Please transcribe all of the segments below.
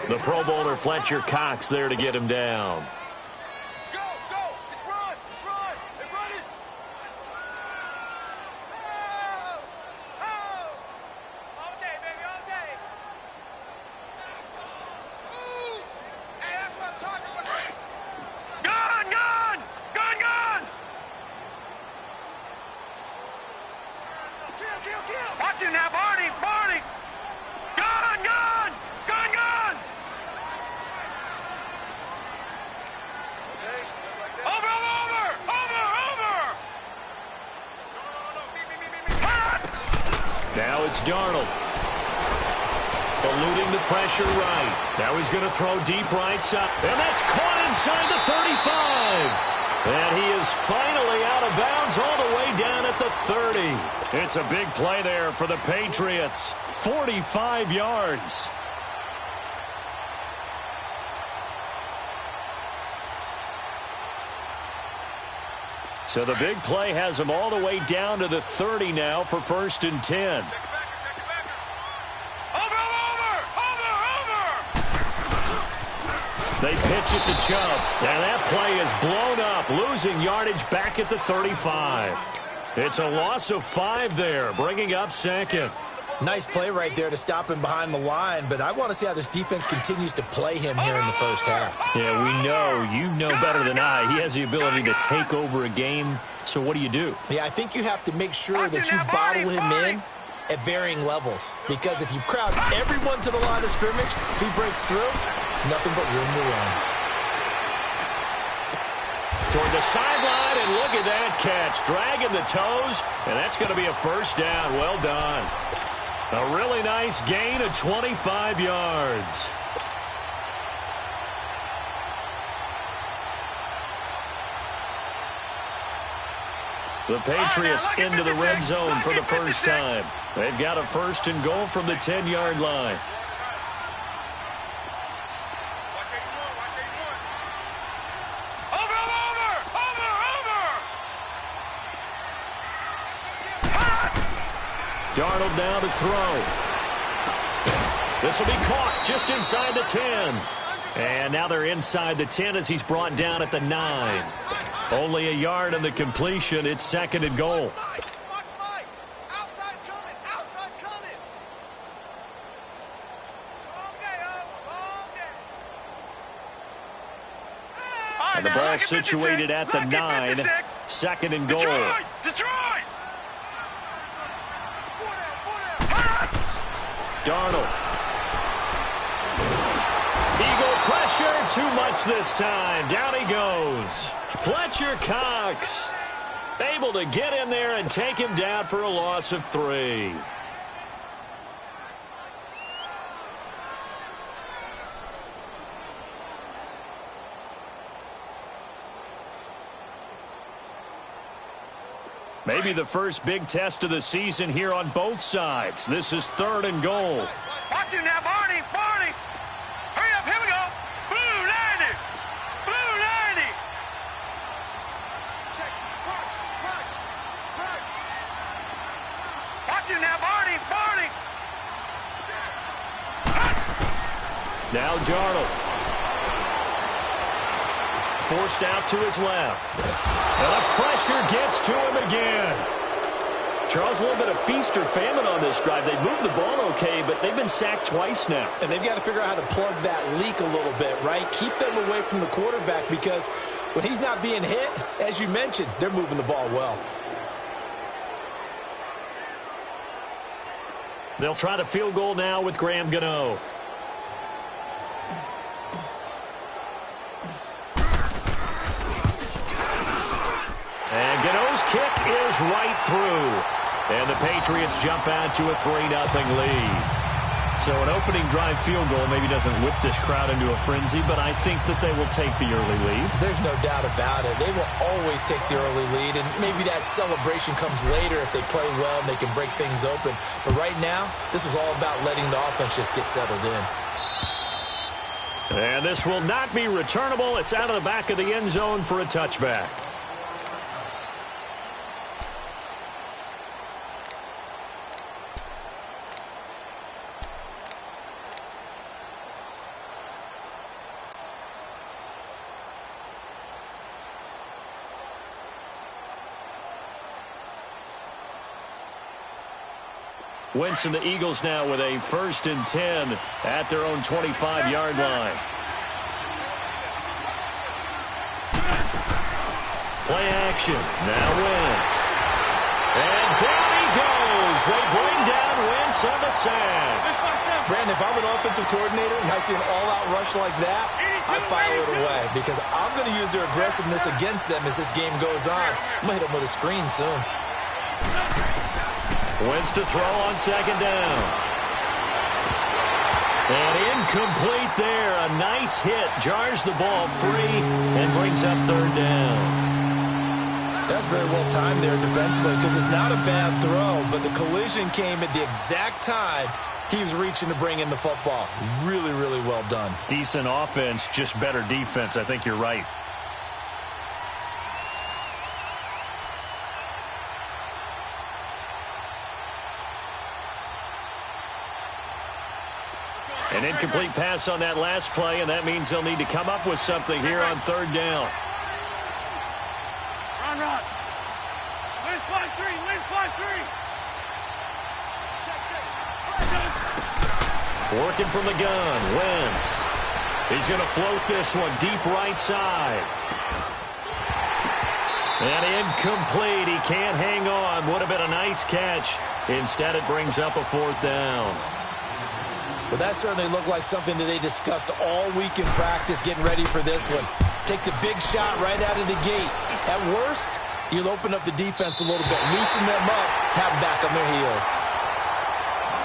The Pro Bowler Fletcher Cox there to get him down. Go, go, just run, and run it. All day, baby, all day. Ooh. Hey, that's what I'm talking about. Gone! Kill. Watch him now, Barney! Gone! Okay, just like that. Over! Me. Now it's Darnold. Eluding the pressure right. Now he's going to throw deep right side. And that's caught inside the 35. And he is finally out of bounds all the way down at the 30. It's a big play there for the Patriots. 45 yards. So the big play has him all the way down to the 30 now for 1st and 10. Check it back. Over! They pitch it to Chubb. And that play is blown up, losing yardage back at the 35. It's a loss of 5 there, bringing up 2nd. Nice play right there to stop him behind the line, but I want to see how this defense continues to play him here in the first half. Yeah, we know. You know better than I. He has the ability to take over a game. So what do you do? Yeah, I think you have to make sure that you bottle him in at varying levels, because if you crowd everyone to the line of scrimmage, if he breaks through, it's nothing but room to run. Toward the sideline, and look at that catch. Dragging the toes, and that's going to be a first down. Well done. A really nice gain of 25 yards. The Patriots into the red zone for the first time. They've got a 1st and goal from the 10-yard line. Watch 81. Darnold now to throw. This will be caught just inside the 10. And now they're inside the 10 as he's brought down at the 9. Only a yard on the completion. It's 2nd and goal. Outside coming. And the ball situated at the 9. 2nd and goal. Detroit! Darnold. Eagle pressure. Too much this time. Down he goes. Fletcher Cox able to get in there and take him down for a loss of 3. Maybe the first big test of the season here on both sides. This is 3rd and goal. Watch him now, Barney! Hurry up, here we go! Blue 90! Check. Crunch. Watch him now, Barney! Now Darnold. Forced out to his left. And the pressure gets to him again. Charles, a little bit of feast or famine on this drive. They moved the ball okay, but they've been sacked twice now. And they've got to figure out how to plug that leak a little bit, right? Keep them away from the quarterback, because when he's not being hit, as you mentioned, they're moving the ball well. They'll try the field goal now with Graham Gano. And Gano's kick is right through. And the Patriots jump out to a 3-0 lead. So an opening drive field goal maybe doesn't whip this crowd into a frenzy, but I think that they will take the early lead. There's no doubt about it. They will always take the early lead, and maybe that celebration comes later if they play well and they can break things open. But right now, this is all about letting the offense just get settled in. And this will not be returnable. It's out of the back of the end zone for a touchback. Wentz and the Eagles now with a 1st and 10 at their own 25-yard line. Play action. Now Wentz. And down he goes. They bring down Wentz on the sack. Brandon, if I'm an offensive coordinator and I see an all-out rush like that, I file it away because I'm going to use their aggressiveness against them as this game goes on. I'm going to hit them with a screen soon. Wentz to throw on 2nd down. And incomplete there. A nice hit. Jars the ball free and brings up 3rd down. That's very well timed there defensively because it's not a bad throw, but the collision came at the exact time he was reaching to bring in the football. Really, really well done. Decent offense, just better defense. I think you're right. An incomplete pass on that last play, and that means they'll need to come up with something here on 3rd down. Run. Win fly 3. Working from the gun, Wentz. He's going to float this one deep right side. And incomplete. He can't hang on. Would have been a nice catch. Instead, it brings up a 4th down. Well, that certainly looked like something that they discussed all week in practice getting ready for this one. Take the big shot right out of the gate. At worst, you'll open up the defense a little bit, loosen them up, have them back on their heels.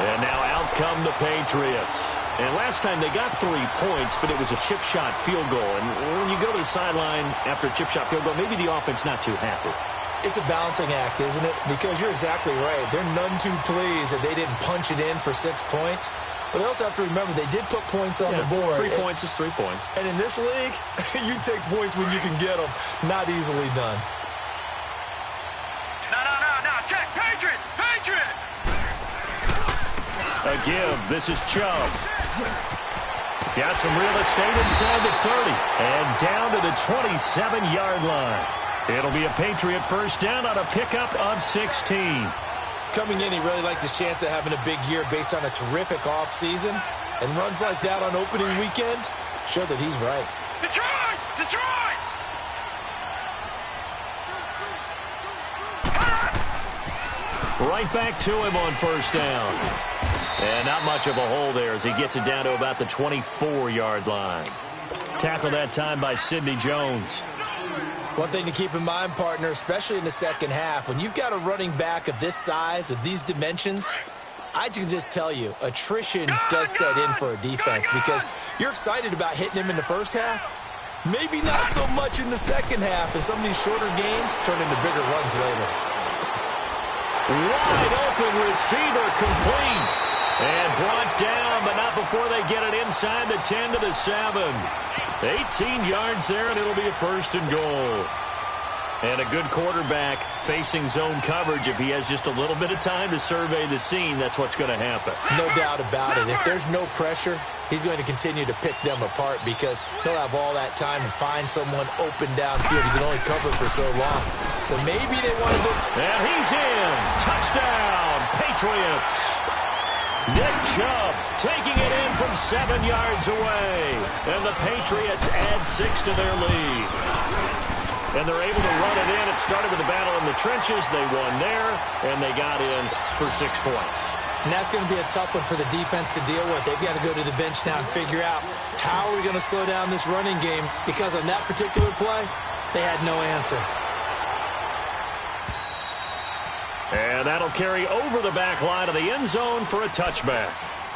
And now out come the Patriots. And last time they got 3 points, but it was a chip shot field goal. And when you go to the sideline after a chip shot field goal, maybe the offense not too happy. It's a balancing act, isn't it? Because you're exactly right. They're none too pleased that they didn't punch it in for 6 points. But they also have to remember they did put points on the board. 3 points is 3 points. And in this league, you take points when you can get them. Not easily done. No. Check. Patriot. A give. This is Chubb. Got some real estate inside the 30. And down to the 27-yard line. It'll be a Patriot 1st down on a pickup of 16. Coming in, he really liked his chance of having a big year based on a terrific offseason. And runs like that on opening weekend show that he's right. Detroit! Right back to him on 1st down. And not much of a hole there as he gets it down to about the 24-yard line. Tackled that time by Sidney Jones. One thing to keep in mind, partner, especially in the second half, when you've got a running back of this size, of these dimensions, I can just tell you, attrition does set in for a defense because you're excited about hitting him in the first half. Maybe not so much in the second half, and some of these shorter gains turn into bigger runs later. Wide open receiver complete. And brought down, but not before they get it inside the 10 to the 7. 18 yards there, and it'll be a 1st and goal. And a good quarterback facing zone coverage. If he has just a little bit of time to survey the scene, that's what's going to happen. No doubt about it. If there's no pressure, he's going to continue to pick them apart because he'll have all that time to find someone open downfield. He can only cover for so long. So maybe they want to go. And he's in. Touchdown, Patriots. Nick Chubb taking it in from 7 yards away. And the Patriots add 6 to their lead. And they're able to run it in. It started with a battle in the trenches. They won there, and they got in for 6 points. And that's going to be a tough one for the defense to deal with. They've got to go to the bench now and figure out how are we going to slow down this running game, because on that particular play, they had no answer. And that'll carry over the back line of the end zone for a touchback.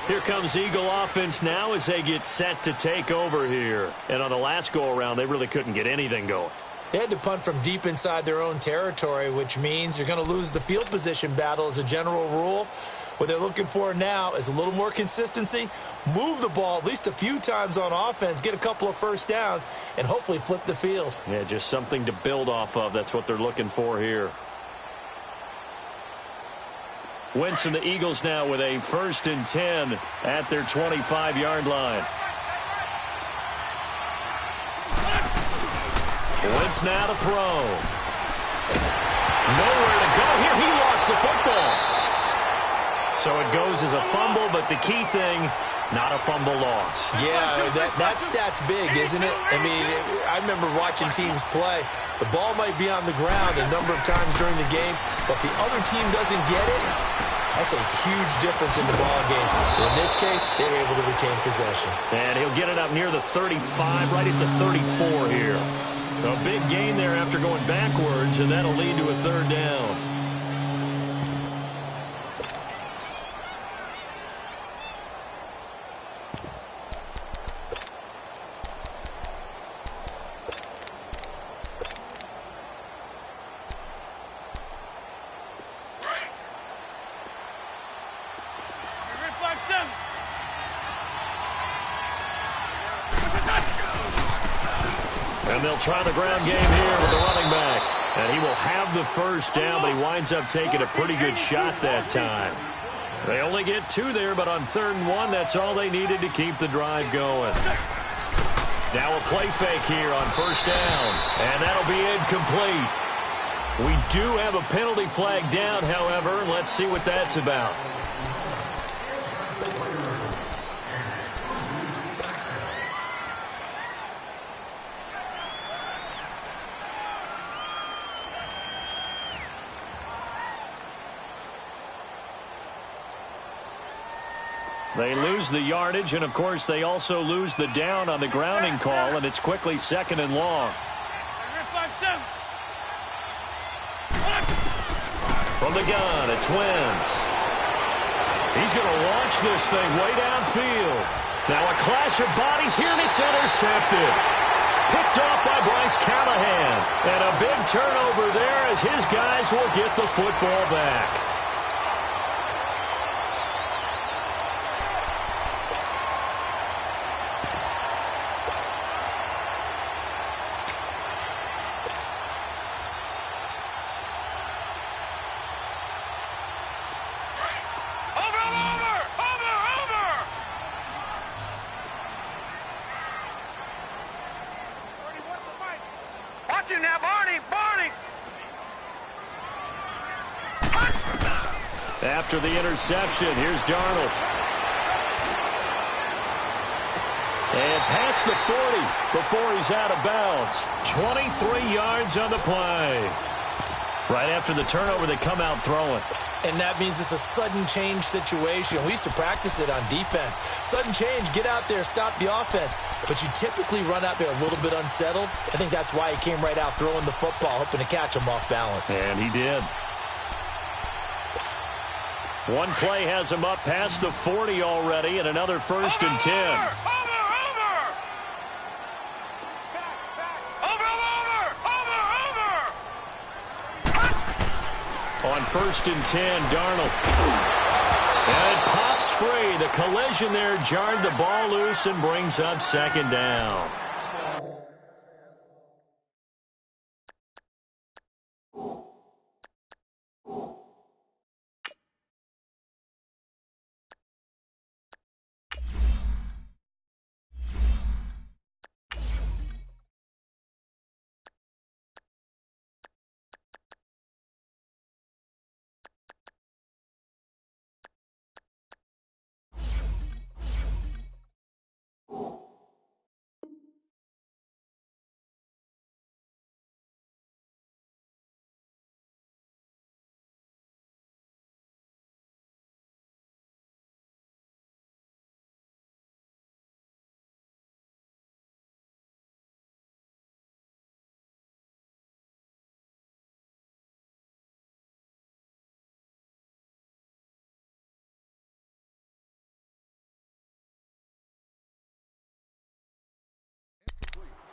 Here comes Eagle offense now as they get set to take over here. And on the last go-around, they really couldn't get anything going. They had to punt from deep inside their own territory, which means you're going to lose the field position battle as a general rule. What they're looking for now is a little more consistency, move the ball at least a few times on offense, get a couple of first downs, and hopefully flip the field. Yeah, just something to build off of. That's what they're looking for here. Wentz and the Eagles now with a 1st and 10 at their 25-yard line. Wentz now to throw. Nowhere to go here. He lost the football. So it goes as a fumble, but the key thing, not a fumble loss. Yeah, that stat's big, isn't it? I mean, I remember watching teams play. The ball might be on the ground a number of times during the game, but if the other team doesn't get it, that's a huge difference in the ball game. In this case, they were able to retain possession. And he'll get it up near the 35, right at the 34 here. A big gain there after going backwards, and that'll lead to a third down. And they'll try the ground game here with the running back. And he will have the first down, but he winds up taking a pretty good shot that time. They only get 2 there, but on 3rd and 1, that's all they needed to keep the drive going. Now a play fake here on 1st down, and that'll be incomplete. We do have a penalty flag down, however, and let's see what that's about. They lose the yardage, and, of course, they also lose the down on the grounding call, and it's quickly 2nd and long. From the gun, it's Wentz. He's going to launch this thing way downfield. Now a clash of bodies here, and it's intercepted. Picked off by Bryce Callahan. And a big turnover there as his guys will get the football back. After the interception, here's Darnold. And past the 40 before he's out of bounds. 23 yards on the play. Right after the turnover, they come out throwing. And that means it's a sudden change situation. We used to practice it on defense. Sudden change, get out there, stop the offense. But you typically run out there a little bit unsettled. I think that's why he came right out throwing the football, hoping to catch him off balance. And he did. One play has him up past the 40 already, and another 1st and 10. On 1st and 10, Darnold. And it pops free. The collision there jarred the ball loose and brings up 2nd down.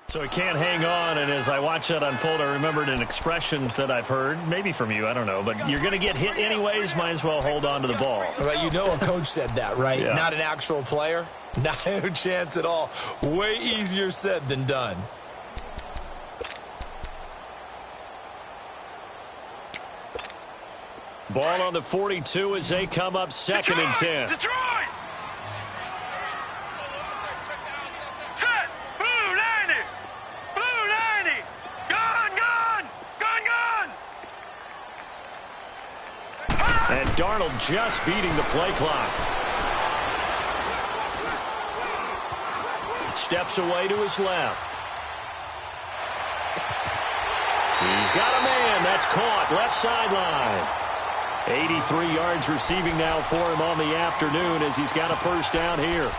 So he can't hang on, and as I watch that unfold, I remembered an expression that I've heard, maybe from you, I don't know, but you're going to get hit anyways, might as well hold on to the ball. Right, you know a coach said that, right? Yeah. Not an actual player. No chance at all. Way easier said than done. Ball on the 42 as they come up 2nd and 10. Detroit! Set! Blue 90! Blue 90! Gun! Gun! Gun! Gun! And Darnold just beating the play clock. Steps away to his left. He's got a man. That's caught. Left sideline. 83 yards receiving now for him on the afternoon as he's got a first down here.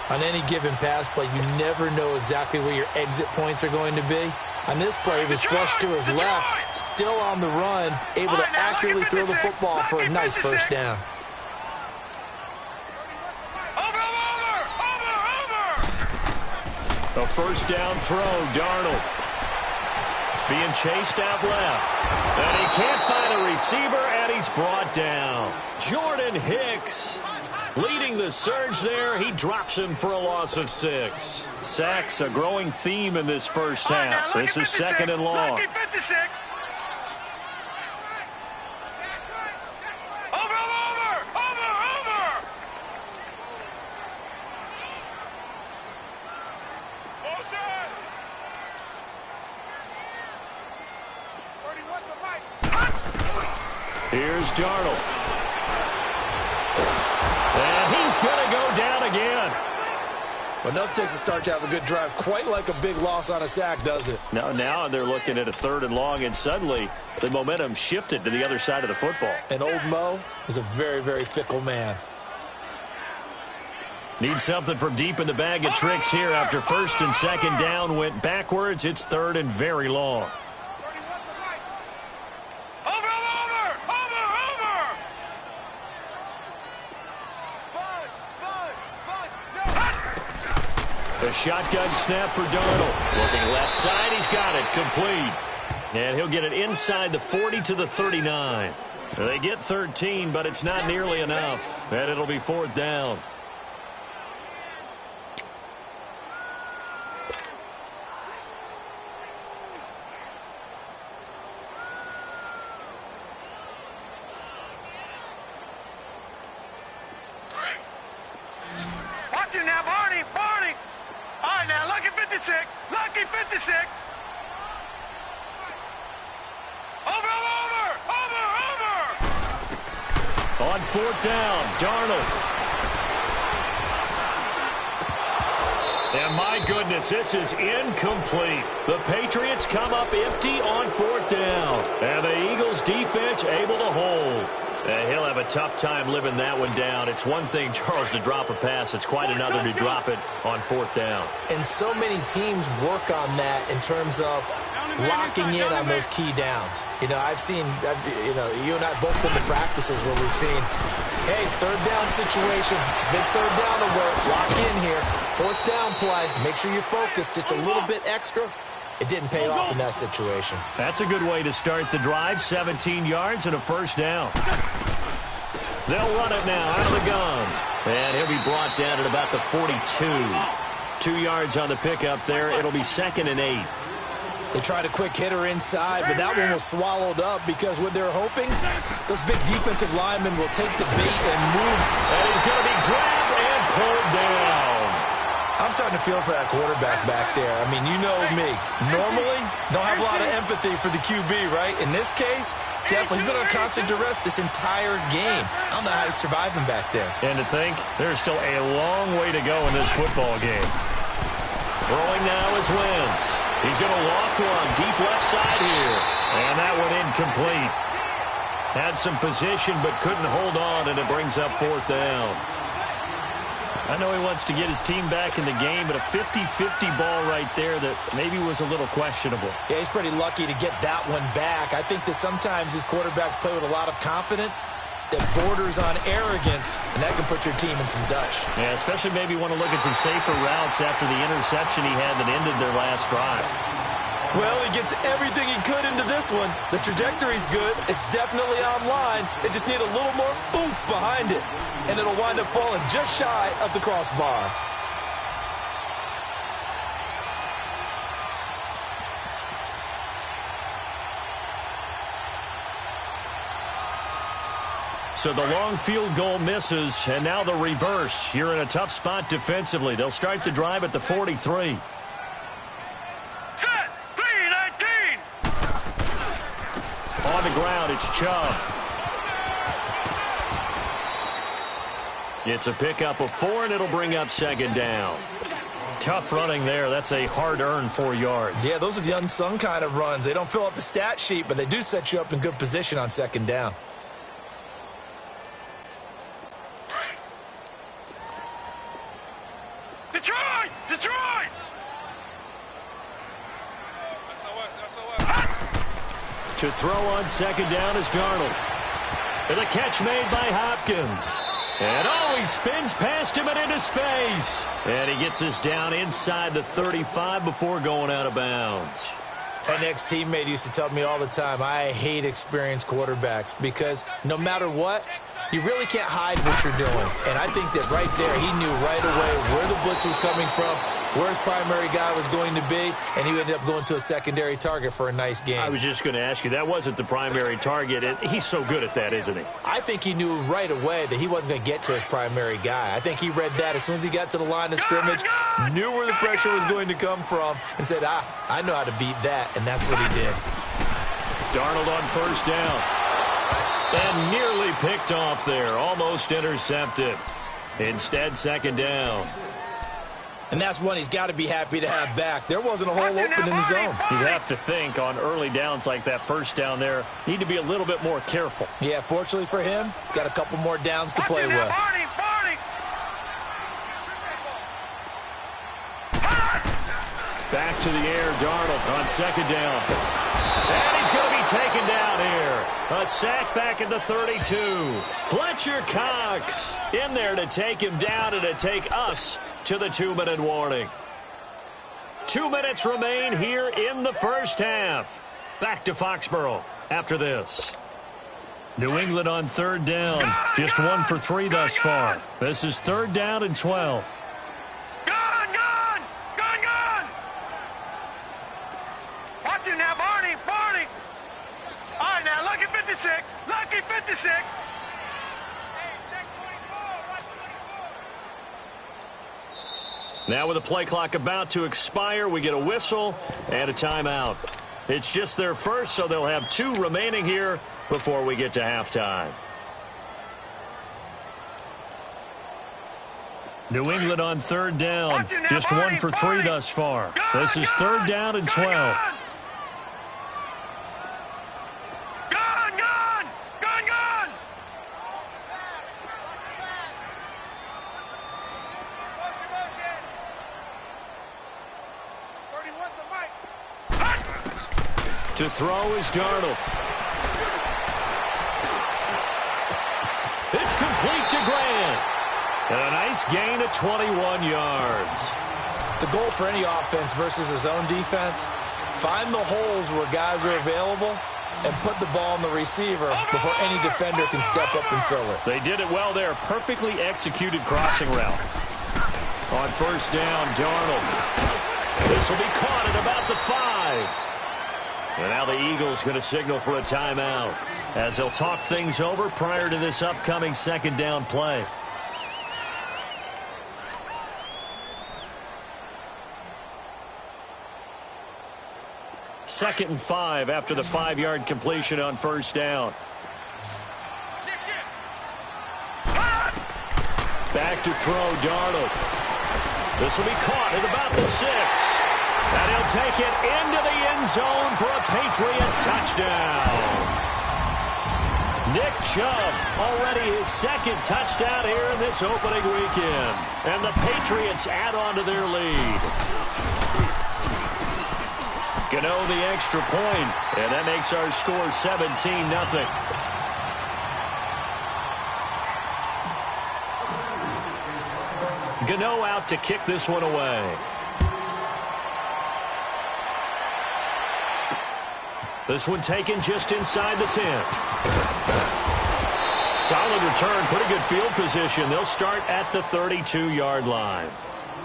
On any given pass play, you never know exactly where your exit points are going to be. On this play, he was flushed to his left, still on the run, able to accurately throw the football for a nice first down. A first down throw, Darnold. Being chased out left. And he can't find a receiver, and he's brought down. Jordan Hicks leading the surge there. He drops him for a loss of 6. Sacks, a growing theme in this first half. This is 2nd and long. Here's Darnold. And he's going to go down again. Enough takes a start to have a good drive. Quite like a big loss on a sack, does it? Now they're looking at a 3rd and long, and suddenly the momentum shifted to the other side of the football. And old Mo is a very, very fickle man. Need something from deep in the bag of tricks here after 1st and 2nd down went backwards. It's 3rd and very long. The shotgun snap for Darnold. Looking left side, he's got it. Complete. And he'll get it inside the 40 to the 39. They get 13, but it's not nearly enough. And it'll be 4th down. Watch it now, Barney. All right, now, lucky 56. Lucky 56. Over. On 4th down, Darnold. And my goodness, this is incomplete. The Patriots come up empty on 4th down. And the Eagles defense able to hold. He'll have a tough time living that one down. It's one thing, Charles, to drop a pass. It's quite another to drop it on 4th down. And so many teams work on that in terms of locking in on those key downs. You know, you and I both been to practices where we've seen, hey, 3rd down situation, big 3rd down alert, lock in here. 4th down play, make sure you're focused just a little bit extra. It didn't pay off in that situation. That's a good way to start the drive. 17 yards and a first down. They'll run it now out of the gun. And he'll be brought down at about the 42. 2 yards on the pickup there. It'll be 2nd and 8. They tried a quick hitter inside, but that one was swallowed up because what they're hoping, those big defensive linemen will take the bait and move. And he's going to be grabbed and pulled down. I'm starting to feel for that quarterback back there. I mean, you know me. Normally, don't have a lot of empathy for the QB, right? In this case, definitely. He's been on constant duress this entire game. I don't know how he's surviving back there. And to think, there's still a long way to go in this football game. Throwing now is Wentz. He's going to loft one deep left side here. And that one incomplete. Had some position but couldn't hold on, and it brings up 4th down. I know he wants to get his team back in the game, but a 50-50 ball right there that maybe was a little questionable. Yeah, he's pretty lucky to get that one back. I think that sometimes these quarterbacks play with a lot of confidence that borders on arrogance, and that can put your team in some Dutch. Yeah, especially maybe want to look at some safer routes after the interception he had that ended their last drive. Well, he gets everything he could into this one. The trajectory's good. It's definitely online. They just need a little more oomph behind it, and it'll wind up falling just shy of the crossbar. So the long field goal misses, and now the reverse. You're in a tough spot defensively. They'll start the drive at the 43. Set. 3-19. On the ground, it's Chubb. It's a pickup of 4, and it'll bring up second down. Tough running there. That's a hard-earned 4 yards. Yeah, those are the unsung kind of runs. They don't fill up the stat sheet, but they do set you up in good position on second down. Detroit! Detroit! To throw on second down is Darnold. And the catch made by Hopkins. And he spins past him and into space. And he gets us down inside the 35 before going out of bounds. An ex-teammate used to tell me all the time, I hate experienced quarterbacks because no matter what, you really can't hide what you're doing. And I think that right there, he knew right away where the blitz was coming from, where his primary guy was going to be, and he ended up going to a secondary target for a nice game. I was just going to ask you, that wasn't the primary target, and he's so good at that, isn't he? I think he knew right away that he wasn't going to get to his primary guy. I think he read that as soon as he got to the line of scrimmage, knew where the pressure was going to come from, and said, I know how to beat that, and that's what he did. Darnold on first down. And nearly picked off there, almost intercepted. Instead, second down. And that's one he's got to be happy to have back. There wasn't a hole open in the zone. You'd have to think on early downs like that first down there, need to be a little bit more careful. Yeah, fortunately for him, got a couple more downs to play with. Back to the air, Darnold on second down. And he's going to be taken down here. A sack back at the 32. Fletcher Cox in there to take him down and to take us to the 2-minute warning. 2 minutes remain here in the first half. Back to Foxborough after this. New England on third down. Just 1 for 3 thus far. This is third down and 12. Watch it now, Barney. All right, now, lucky 56. Lucky 56. Hey, check 24. Watch 24. Now with the play clock about to expire, we get a whistle and a timeout. It's just their first, so they'll have 2 remaining here before we get to halftime. New England on third down. Just 1 for 3 thus far. This is third down and 12. To throw is Darnold. It's complete to Grant. And a nice gain of 21 yards. The goal for any offense versus his own defense, find the holes where guys are available and put the ball on the receiver before any defender can step up and fill it. They did it well there. Perfectly executed crossing route. On first down, Darnold. This will be caught at about the 5. And now the Eagles going to signal for a timeout as they'll talk things over prior to this upcoming second down play. Second and 5 after the 5-yard completion on first down. Back to throw, Darnold. This will be caught at about the 6. And he'll take it into the end zone for a Patriot touchdown. Nick Chubb, already his second touchdown here in this opening weekend. And the Patriots add on to their lead. Gano the extra point, and that makes our score 17-0. Gano out to kick this one away. This one taken just inside the 10. Solid return, pretty good field position. They'll start at the 32-yard line.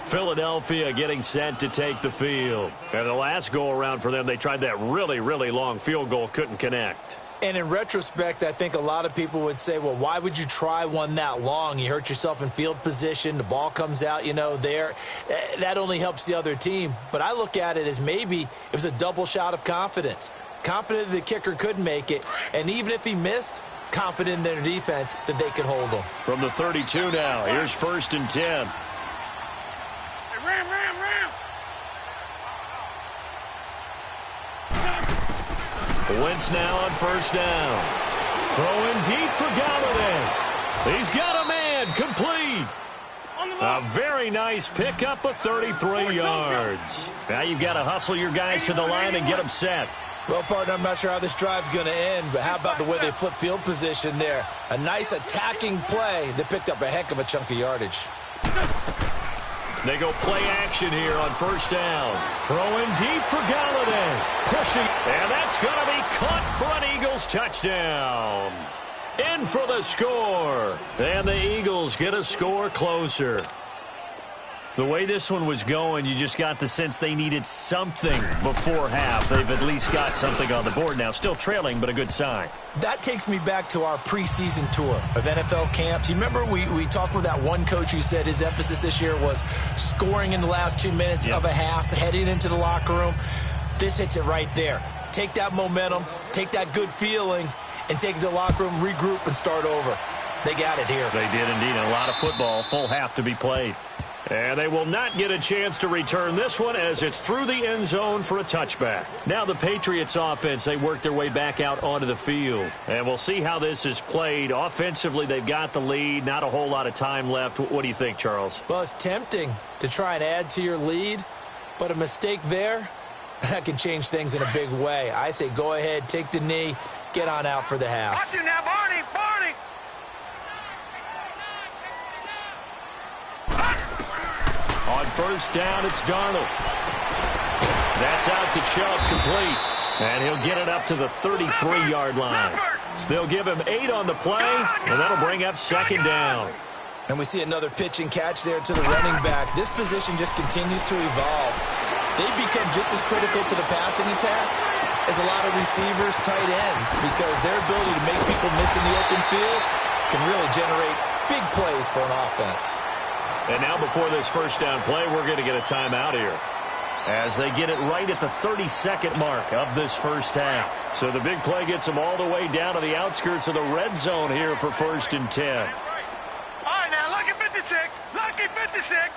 Philadelphia getting set to take the field. And the last go-around for them, they tried that really, really long field goal, couldn't connect. And in retrospect, I think a lot of people would say, well, why would you try one that long? You hurt yourself in field position. The ball comes out, there. That only helps the other team. But I look at it as maybe it was a double shot of confidence. confident the kicker could make it, and even if he missed, confident in their defense that they could hold him. From the 32 now, here's 1st and 10. Hey, ram. Wentz now on 1st down. Throwing deep for Galladay. He's got a man, complete. A very nice pickup of 33 yards. Now you've got to hustle your guys to the line and get them set. Well, partner, I'm not sure how this drive's going to end, but how about the way they flip field position there? A nice attacking play that picked up a heck of a chunk of yardage. They go play action here on 1st down. Throwing deep for Galladay. Pushing. And that's going to be caught for an Eagles touchdown. In for the score. And the Eagles get a score closer. The way this one was going, you just got the sense they needed something before half. They've at least got something on the board now. Still trailing, but a good sign. That takes me back to our preseason tour of NFL camps. You remember we talked with that one coach who said his emphasis this year was scoring in the last 2 minutes of a half, heading into the locker room. This hits it right there. Take that momentum, take that good feeling, and take it to the locker room, regroup, and start over. They got it here. They did indeed. A lot of football, full half to be played. And they will not get a chance to return this one as it's through the end zone for a touchback. Now the Patriots offense, they work their way back out onto the field. And we'll see how this is played. Offensively, they've got the lead. Not a whole lot of time left. What do you think, Charles? Well, it's tempting to try and add to your lead, but a mistake there, that can change things in a big way. I say go ahead, take the knee, get on out for the half. Watch you now, Barney. On 1st down, it's Darnold. That's out to Chubb, complete. And he'll get it up to the 33-yard line. They'll give him 8 on the play, and that'll bring up 2nd down. And we see another pitch and catch there to the running back. This position just continues to evolve. They become just as critical to the passing attack as a lot of receivers, tight ends, because their ability to make people miss in the open field can really generate big plays for an offense. And now before this 1st down play, we're going to get a timeout here as they get it right at the 32nd mark of this 1st half. So the big play gets them all the way down to the outskirts of the red zone here for 1st and 10. All right, now, lucky 56. Lucky 56.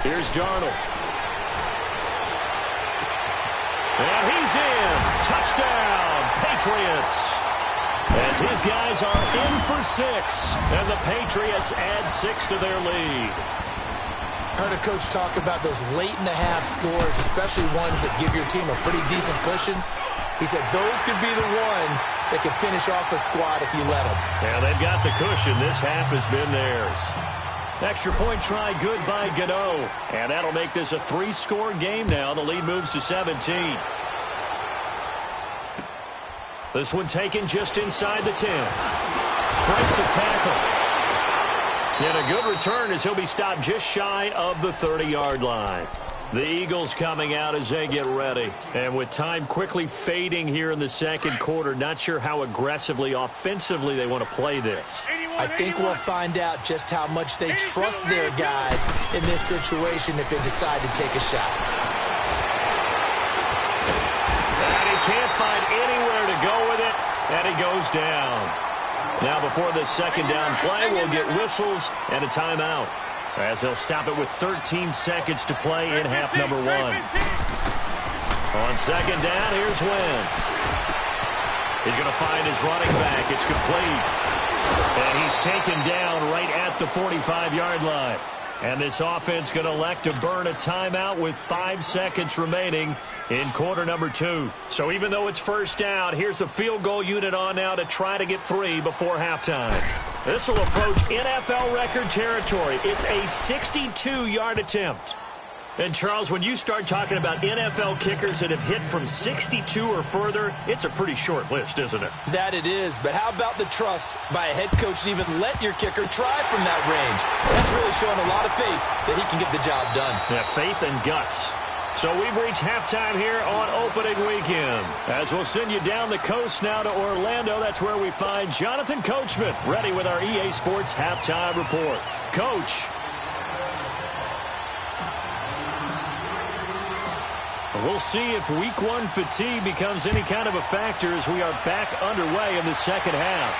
Here's Darnold. And he's in. Touchdown, Patriots. As his guys are in for 6. And the Patriots add 6 to their lead. Heard a coach talk about those late-in-the-half scores, especially ones that give your team a pretty decent cushion. He said those could be the ones that could finish off a squad if you let them. Yeah, they've got the cushion. This half has been theirs. Extra point try good by Got2eat4. And that'll make this a 3-score game now. The lead moves to 17. This one taken just inside the 10. Breaks a tackle. And a good return as he'll be stopped just shy of the 30-yard line. The Eagles coming out as they get ready. And with time quickly fading here in the second quarter, not sure how aggressively, offensively they want to play this. I think we'll find out just how much they trust their guys in this situation if they decide to take a shot. And he can't find anywhere to go with it, and he goes down. Now before this 2nd down play, we'll get whistles and a timeout, as they'll stop it with 13 seconds to play in half number 1. On 2nd down, here's Wentz. He's going to find his running back. It's complete. And he's taken down right at the 45-yard line. And this offense going to elect to burn a timeout with 5 seconds remaining in quarter number 2. So even though it's 1st down, here's the field goal unit on now to try to get 3 before halftime. This will approach NFL record territory. It's a 62-yard attempt. And, Charles, when you start talking about NFL kickers that have hit from 62 or further, it's a pretty short list, isn't it? That it is, but how about the trust by a head coach to even let your kicker try from that range? That's really showing a lot of faith that he can get the job done. Yeah, faith and guts. So we've reached halftime here on opening weekend. As we'll send you down the coast now to Orlando, that's where we find Jonathan Coachman ready with our EA Sports halftime report. Coach, We'll see if week one fatigue becomes any kind of a factor as we are back underway in the second half.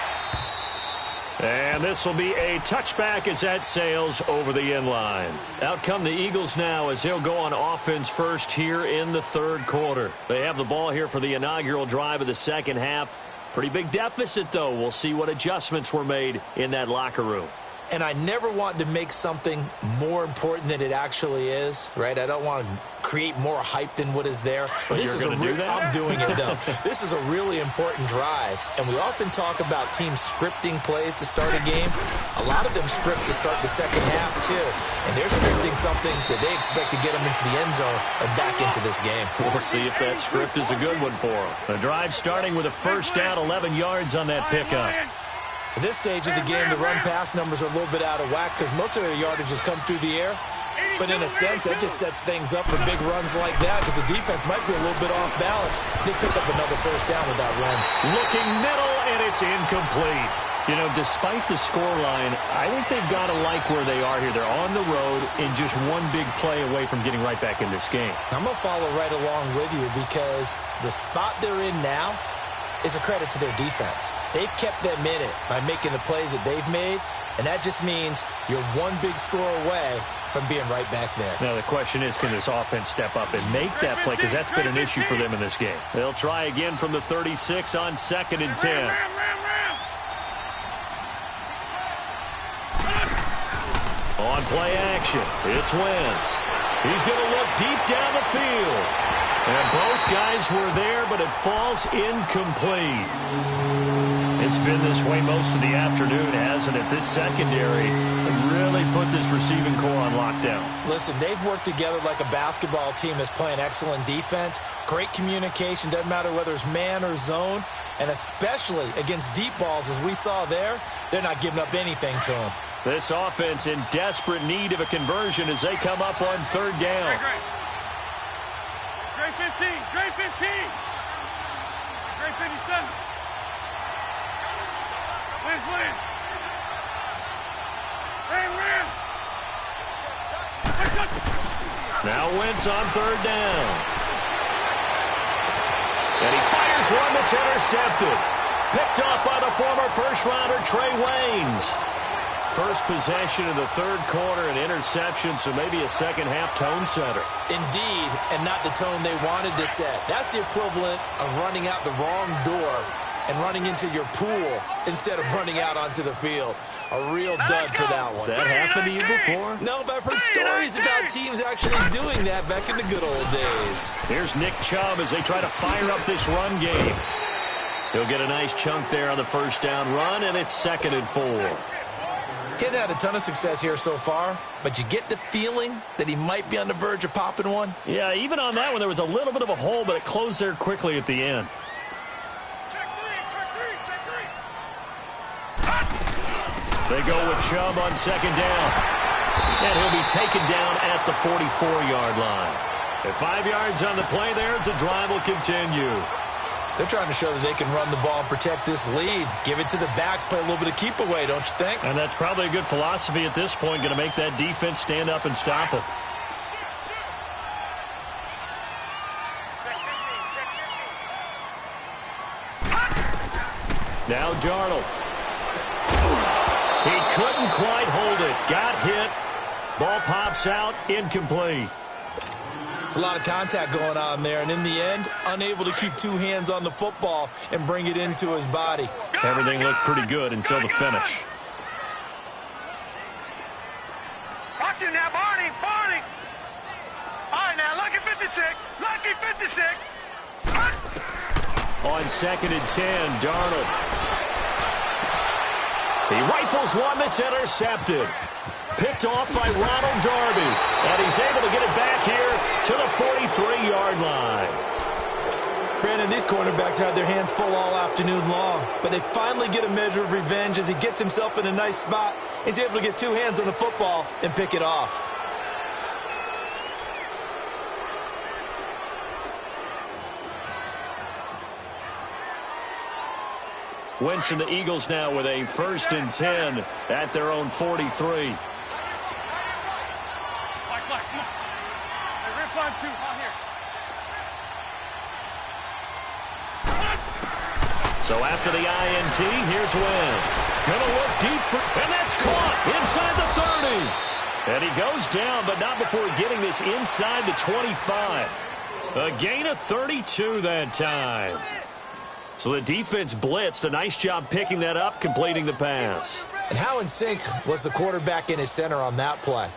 And this will be a touchback as that sails over the end line. Out come the Eagles now as they'll go on offense first here in the third quarter. They have the ball here for the inaugural drive of the second half. Pretty big deficit, though. We'll see what adjustments were made in that locker room. And I never want to make something more important than it actually is, right? I don't want to create more hype than what is there. But this is going to do that? I'm doing it, though. This is a really important drive. And we often talk about teams scripting plays to start a game. A lot of them script to start the second half, too. And they're scripting something that they expect to get them into the end zone and back into this game. We'll see if that script is a good one for them. The drive starting with a first down, 11 yards on that pickup. At this stage of the game, the run-pass numbers are a little bit out of whack because most of their yardage has come through the air. But in a sense, that just sets things up for big runs like that because the defense might be a little bit off balance. They pick up another first down with that run. Looking middle, and it's incomplete. You know, despite the scoreline, I think they've got to like where they are here. They're on the road and just one big play away from getting right back in this game. I'm going to follow right along with you because the spot they're in now is a credit to their defense. They've kept them in it by making the plays that they've made, and that just means you're one big score away from being right back there. Now, the question is, can this offense step up and make that play? Because that's been an issue for them in this game. They'll try again from the 36 on 2nd and 10. On play action, it's Wentz. He's going to look deep down the field. And both guys were there, but it falls incomplete. It's been this way most of the afternoon, hasn't it? This secondary really put this receiving core on lockdown. Listen, they've worked together like a basketball team that's playing excellent defense. Great communication, doesn't matter whether it's man or zone. And especially against deep balls, as we saw there, they're not giving up anything to them. This offense in desperate need of a conversion as they come up on third down. Gray 15, Gray 15. Gray 57. Win. Win. Now Wentz on third down. And he fires one that's intercepted. Picked off by the former first-rounder Trey Waynes. First possession of the third quarter, an interception, so maybe a second-half tone setter. Indeed, and not the tone they wanted to set. That's the equivalent of running out the wrong door and running into your pool instead of running out onto the field. A real dud for that one. Has that happened to you before? No, but I've heard stories about teams actually doing that back in the good old days. Here's Nick Chubb as they try to fire up this run game. He'll get a nice chunk there on the first down run, and it's 2nd and 4. He's had a ton of success here so far, but you get the feeling that he might be on the verge of popping one. Yeah, even on that one, there was a little bit of a hole, but it closed there quickly at the end. Check three. They go with Chubb on 2nd down. And he'll be taken down at the 44-yard line. At 5 yards on the play there, as the drive will continue. They're trying to show that they can run the ball and protect this lead. Give it to the backs, play a little bit of keep away, don't you think? And that's probably a good philosophy at this point, going to make that defense stand up and stop it. Now Darnold. He couldn't quite hold it. Got hit. Ball pops out. Incomplete. It's a lot of contact going on there, and in the end, unable to keep two hands on the football and bring it into his body. Everything looked pretty good until the finish. Watch him now, Barney. All right, now, lucky 56. On 2nd and 10, Darnold. He rifles one that's intercepted. Picked off by Ronald Darby. And he's able to get it back here to the 43-yard line. Brandon, these cornerbacks had their hands full all afternoon long, but they finally get a measure of revenge as he gets himself in a nice spot. He's able to get two hands on the football and pick it off. Wentz and the Eagles now with a 1st and 10 at their own 43. Come on. Hey, rip line 2, out here. So after the INT, here's Wentz. Gonna look deep for, and that's caught inside the 30. And he goes down, but not before getting this inside the 25. A gain of 32 that time. So the defense blitzed. A nice job picking that up, completing the pass. And how in sync was the quarterback and his center on that play?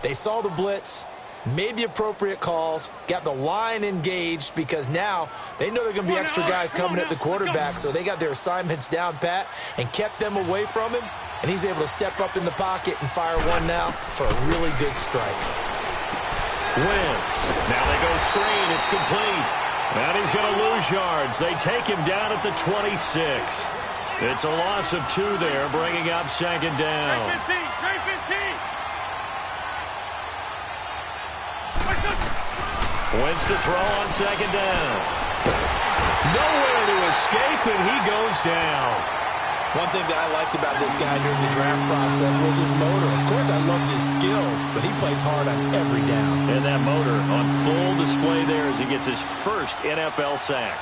They saw the blitz, made the appropriate calls, got the line engaged because now they know they're going to be extra guys coming at the quarterback, so they got their assignments down pat and kept them away from him, and he's able to step up in the pocket and fire one now for a really good strike. Wentz. Now they go screen. It's complete. And he's going to lose yards. They take him down at the 26. It's a loss of 2 there, bringing up second down. Wentz to throw on second down. Nowhere to escape, and he goes down. One thing that I liked about this guy during the draft process was his motor. Of course, I loved his skills, but he plays hard on every down. And that motor on full display there as he gets his first NFL sack.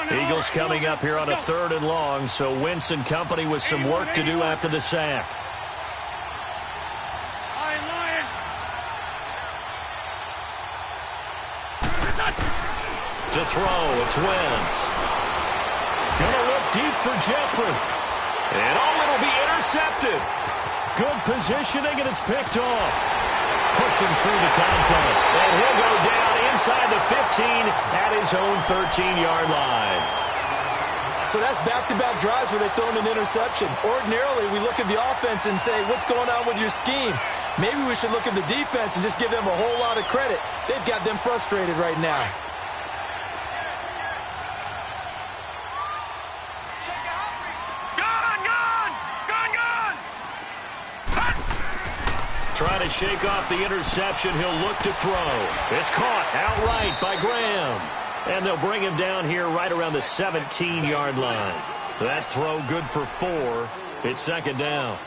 Eagles coming up here on a 3rd and long, so Wentz and company with some work to do after the sack. To throw, it's Wentz. Gonna look deep for Jeffrey. And it'll be intercepted. Good positioning, and it's picked off. Pushing through the contact. And he'll go down inside the 15 at his own 13-yard line. So that's back-to-back drives where they've thrown an interception. Ordinarily, we look at the offense and say, what's going on with your scheme? Maybe we should look at the defense and just give them a whole lot of credit. They've got them frustrated right now. Trying to shake off the interception. He'll look to throw. It's caught outright by Graham. And they'll bring him down here right around the 17-yard line. That throw good for 4. It's second down.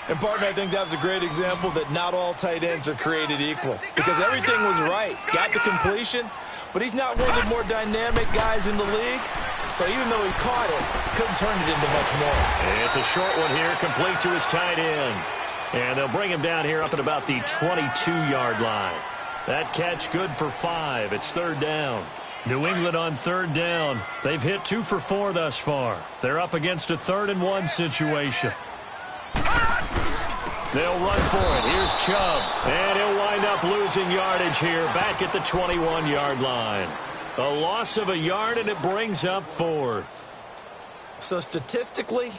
And, partner, I think that was a great example that not all tight ends are created equal. Because everything was right. Got the completion, but he's not one of the more dynamic guys in the league. So even though he caught it, couldn't turn it into much more. And it's a short one here, complete to his tight end. And they'll bring him down here up at about the 22-yard line. That catch good for 5. It's 3rd down. New England on 3rd down. They've hit 2 for 4 thus far. They're up against a 3rd and 1 situation. They'll run for it. Here's Chubb. And he'll wind up losing yardage here back at the 21-yard line. A loss of a yard, and it brings up 4th. So statistically,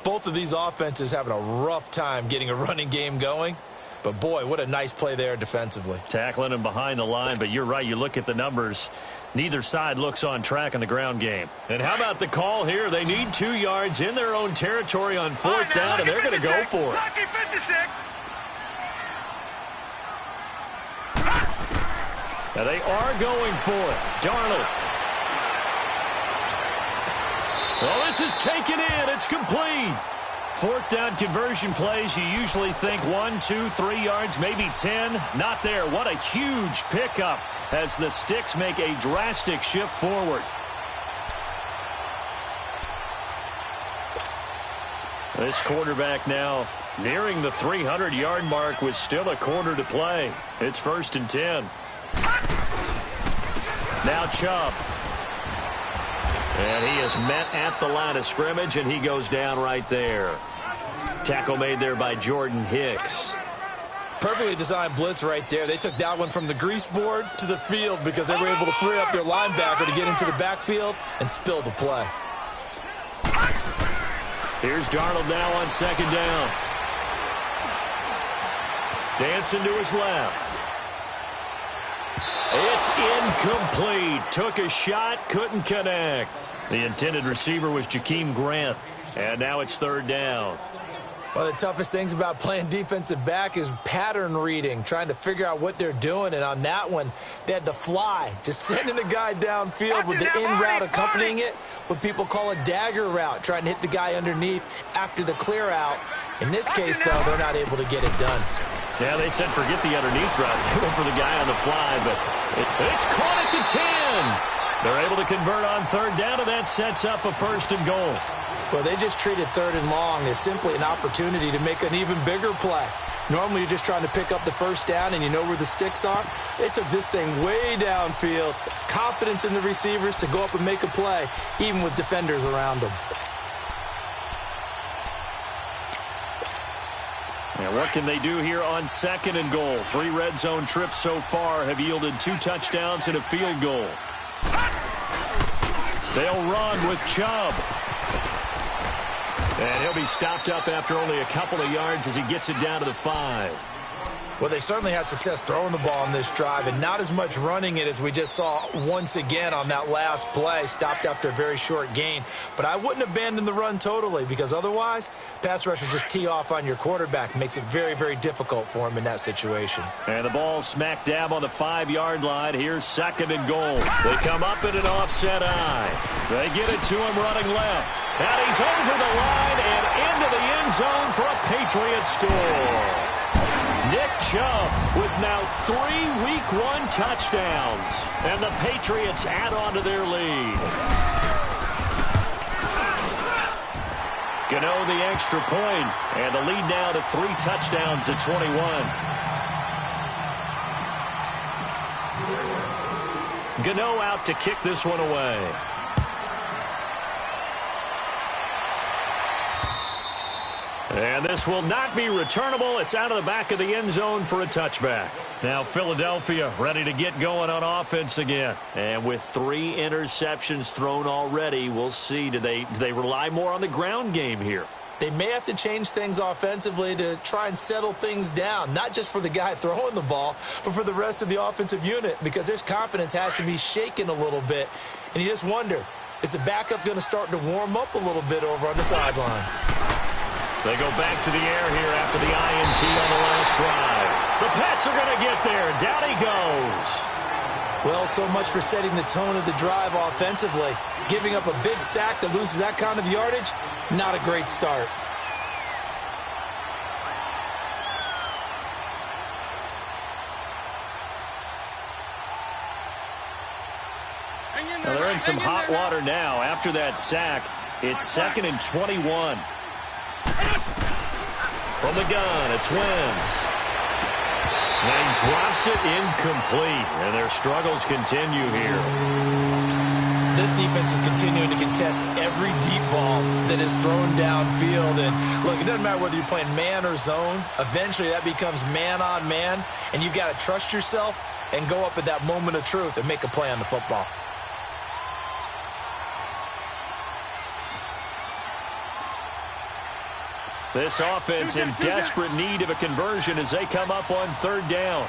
both of these offenses having a rough time getting a running game going. But, boy, what a nice play there defensively. Tackling him behind the line, but you're right. You look at the numbers. Neither side looks on track in the ground game. And how about the call here? They need 2 yards in their own territory on 4th down, and they're going to go for it. Now they are going for it. Darnold. Well, this is taken in. It's complete. 4th down conversion plays, you usually think 1, 2, 3 yards, maybe 10. Not there. What a huge pickup as the Sticks make a drastic shift forward. This quarterback now nearing the 300-yard mark with still a quarter to play. It's 1st and 10. Now Chubb. And he is met at the line of scrimmage, and he goes down right there. Tackle made there by Jordan Hicks. Perfectly designed blitz right there. They took that one from the grease board to the field because they were able to free up their linebacker to get into the backfield and spill the play. Here's Darnold now on 2nd down. Dancing to his left. It's incomplete. Took a shot, couldn't connect. The intended receiver was Jakeem Grant. And now it's 3rd down. One of the toughest things about playing defensive back is pattern reading, trying to figure out what they're doing. And on that one, they had to fly, just sending a guy downfield with the in route accompanying it, what people call a dagger route, trying to hit the guy underneath after the clear out. In this case, though, they're not able to get it done. Yeah, they said forget the underneath route. They went for the guy on the fly, but it's caught at the 10. They're able to convert on third down, and that sets up a first and goal. Well, they just treated third and long as simply an opportunity to make an even bigger play. Normally, you're just trying to pick up the first down, and you know where the sticks are. They took this thing way downfield. Confidence in the receivers to go up and make a play, even with defenders around them. And what can they do here on second and goal? 3 red zone trips so far have yielded 2 touchdowns and a field goal. They'll run with Chubb. And he'll be stopped up after only a couple of yards as he gets it down to the 5. Well, they certainly had success throwing the ball on this drive, and not as much running it as we just saw once again on that last play, stopped after a very short gain. But I wouldn't abandon the run totally, because otherwise, pass rushers just tee off on your quarterback. Makes it very, very difficult for him in that situation. And the ball smack dab on the 5-yard line. Here's second and goal. They come up in an offset eye. They get it to him running left. And he's over the line and into the end zone for a Patriot score. Nick Chubb with now 3 Week 1 touchdowns. And the Patriots add on to their lead. Gano the extra point, and the lead now to 3 touchdowns at 21. Gano out to kick this one away. And this will not be returnable. It's out of the back of the end zone for a touchback. Now Philadelphia ready to get going on offense again. And with 3 interceptions thrown already, we'll see. Do they rely more on the ground game here? They may have to change things offensively to try and settle things down, not just for the guy throwing the ball, but for the rest of the offensive unit, because their confidence has to be shaken a little bit. And you just wonder, is the backup going to start to warm up a little bit over on the sideline? They go back to the air here after the INT on the last drive. The Pats are going to get there. Down he goes. Well, so much for setting the tone of the drive offensively. Giving up a big sack that loses that kind of yardage, not a great start. Well, they're in some hot water now. After that sack, it's 2nd and 21. From the gun, it's Wentz. And he drops it incomplete, and their struggles continue here. This defense is continuing to contest every deep ball that is thrown downfield. And, look, it doesn't matter whether you're playing man or zone. Eventually, that becomes man-on-man, and you've got to trust yourself and go up at that moment of truth and make a play on the football. This offense in desperate need of a conversion as they come up on third down.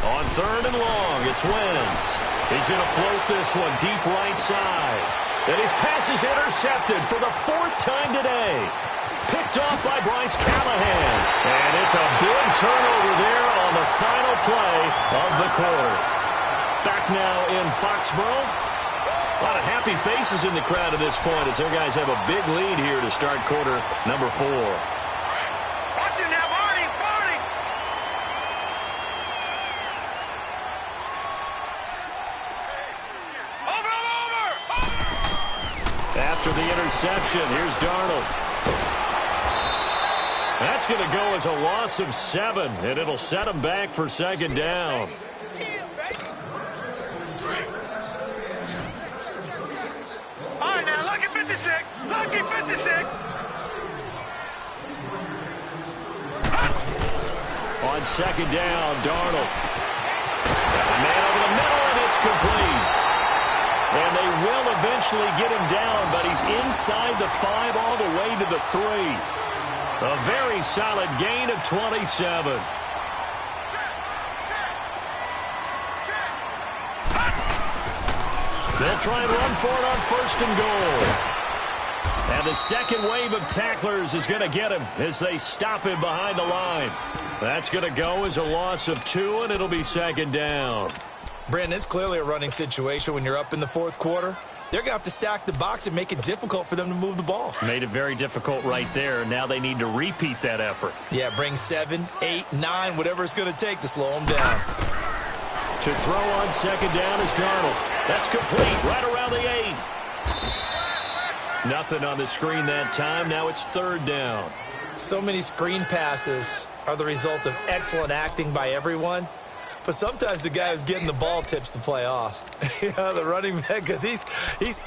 On third and long, it's Wentz. He's going to float this one deep right side. And his pass is intercepted for the 4th time today. Picked off by Bryce Callahan. And it's a big turnover there on the final play of the quarter. Back now in Foxborough. A lot of happy faces in the crowd at this point as their guys have a big lead here to start quarter number 4. Watch it now, Barney! Barney! Over! After the interception, here's Darnold. That's going to go as a loss of 7, and it'll set him back for 2nd down. Lucky 56. On 2nd down, Darnold. Man over the middle, and it's complete. And they will eventually get him down, but he's inside the 5 all the way to the 3. A very solid gain of 27. They'll try and run for it on 1st and goal. And the second wave of tacklers is going to get him as they stop him behind the line. That's going to go as a loss of 2, and it'll be 2nd down. Brandon, it's clearly a running situation when you're up in the 4th quarter. they're going to have to stack the box and make it difficult for them to move the ball. Made it very difficult right there. Now they need to repeat that effort. Yeah, bring 7, 8, 9, whatever it's going to take to slow them down. To throw on second down is Darnold. That's complete right around the 8. Nothing on the screen that time. Now it's third down. So many screen passes are the result of excellent acting by everyone. But sometimes the guy who's getting the ball tips the play off. The running back, because he's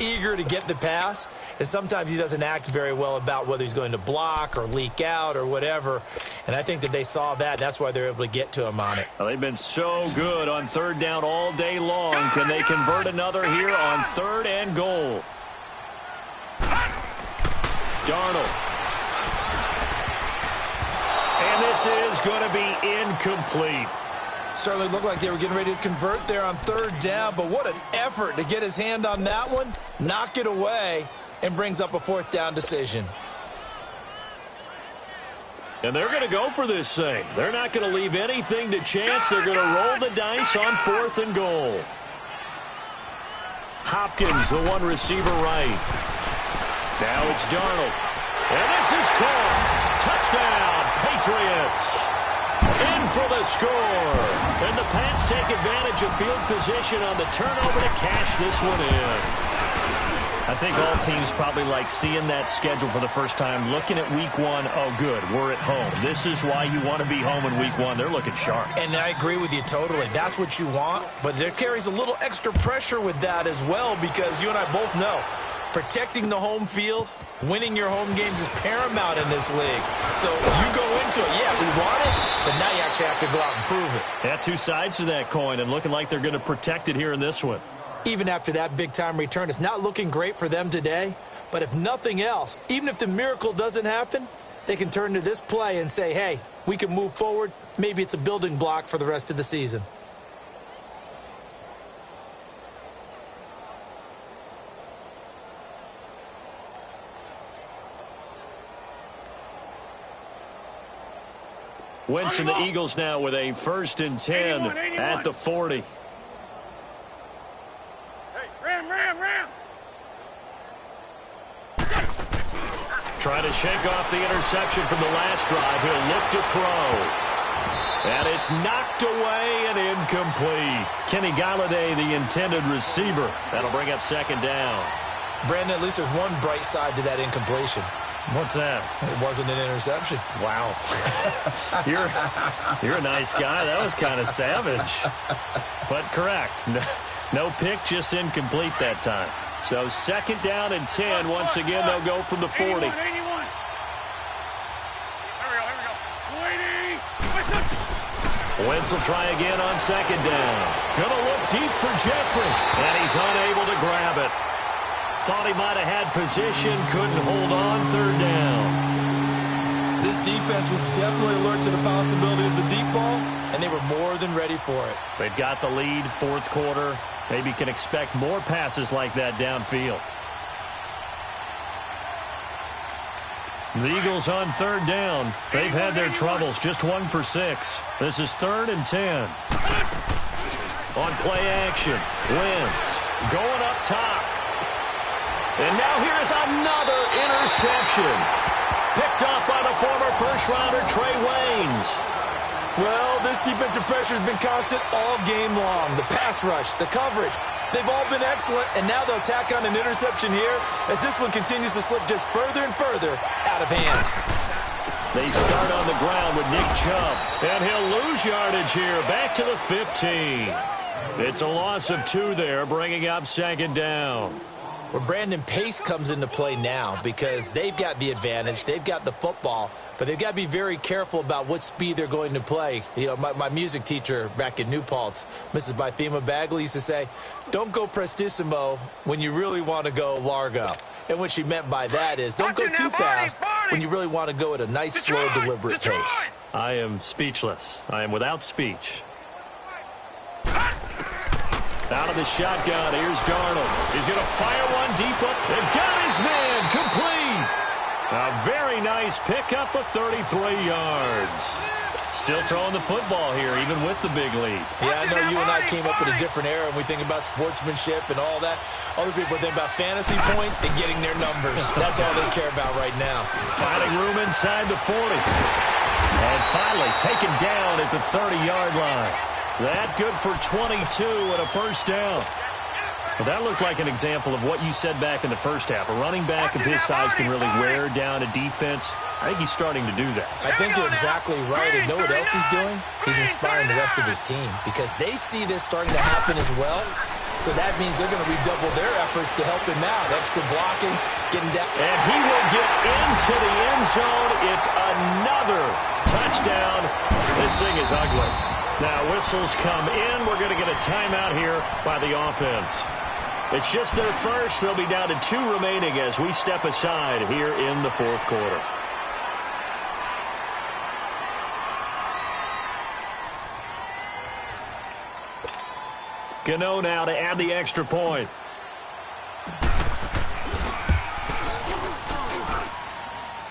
eager to get the pass, and sometimes he doesn't act very well about whether he's going to block or leak out or whatever. And I think that they saw that, and that's why they're able to get to him on it. Well, they've been so good on third down all day long. Can they convert another here on third and goal? Darnold. And this is going to be incomplete. Certainly looked like they were getting ready to convert there on third down, but what an effort to get his hand on that one, knock it away, and brings up a fourth down decision. And they're going to go for this thing. They're not going to leave anything to chance. They're going to roll the dice on fourth and goal. Hopkins, the one receiver right. Now it's Darnold. And this is caught. Touchdown, Patriots. In for the score. And the Pats take advantage of field position on the turnover to cash this one in. I think all teams probably like seeing that schedule for the first time, looking at week one. Oh, good, we're at home. This is why you want to be home in week one. They're looking sharp. And I agree with you totally. That's what you want. But there carries a little extra pressure with that as well, because you and I both know protecting the home field, winning your home games is paramount in this league. So you go into it, yeah, we want it, but now you actually have to go out and prove it. Yeah, two sides to that coin, and looking like they're going to protect it here in this one. Even after that big-time return, it's not looking great for them today. But if nothing else, even if the miracle doesn't happen, they can turn to this play and say, hey, we can move forward. Maybe it's a building block for the rest of the season. Wentz and the Eagles now with a 1st and 10 at the 40. Hey, ram. Trying to shake off the interception from the last drive. He'll look to throw. And it's knocked away and incomplete. Kenny Galladay, the intended receiver. That'll bring up second down. Brandon, at least there's one bright side to that incompletion. What's that? It wasn't an interception. Wow. You're a nice guy. That was kind of savage. But correct. No pick, just incomplete that time. So 2nd down and 10. Once again, they'll go from the 40. 81. Here we go. Wentz will try again on 2nd down. Gonna look deep for Jeffrey. And he's unable to grab it. Thought he might have had position, couldn't hold on 3rd down. This defense was definitely alert to the possibility of the deep ball, and they were more than ready for it. They've got the lead, 4th quarter. Maybe can expect more passes like that downfield. The Eagles on 3rd down. They've had their troubles, just 1 for 6. This is 3rd and 10. On play action, Wentz going up top. And now here is another interception. Picked up by the former first-rounder Trey Waynes. Well, this defensive pressure has been constant all game long. The pass rush, the coverage, they've all been excellent, and now they'll tack on an interception here as this one continues to slip just further and further out of hand. They start on the ground with Nick Chubb, and he'll lose yardage here, back to the 15. It's a loss of 2 there, bringing up 2nd down. Well, Brandon, pace comes into play now because they've got the advantage. They've got the football, but they've got to be very careful about what speed they're going to play. You know, my music teacher back in New Paltz, Mrs. Bythema Bagley, used to say, don't go prestissimo when you really want to go largo. And what she meant by that is don't go too fast when you really want to go at a nice, slow, deliberate pace. I am speechless. I am without speech. Out of the shotgun, here's Darnold. He's going to fire one deep up. They've got his man complete. A very nice pickup of 33 yards. still throwing the football here, even with the big lead. Yeah, I know you and I came up in a different era, and we think about sportsmanship and all that. Other people think about fantasy points and getting their numbers. That's all they care about right now. Finding room inside the 40. And finally taken down at the 30-yard line. That good for 22 and a first down. Well, that looked like an example of what you said back in the first half. A running back of his size can really wear down a defense. I think he's starting to do that. I think you're exactly right. And know what else he's doing? He's inspiring the rest of his team because they see this starting to happen as well. So that means they're going to redouble their efforts to help him out. Extra blocking, getting down. And he will get into the end zone. It's another touchdown. This thing is ugly. Now whistles come in. We're going to get a timeout here by the offense. It's just their first. They'll be down to 2 remaining as we step aside here in the fourth quarter. Gano now to add the extra point.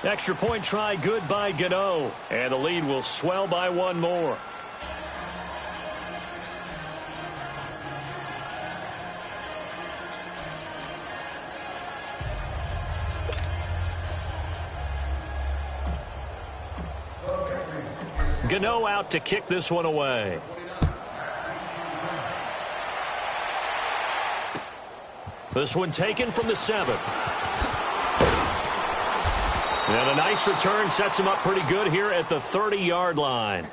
Extra point try good by Gano. And the lead will swell by 1 more. Gano out to kick this one away. This one taken from the 7. And a nice return sets him up pretty good here at the 30-yard line.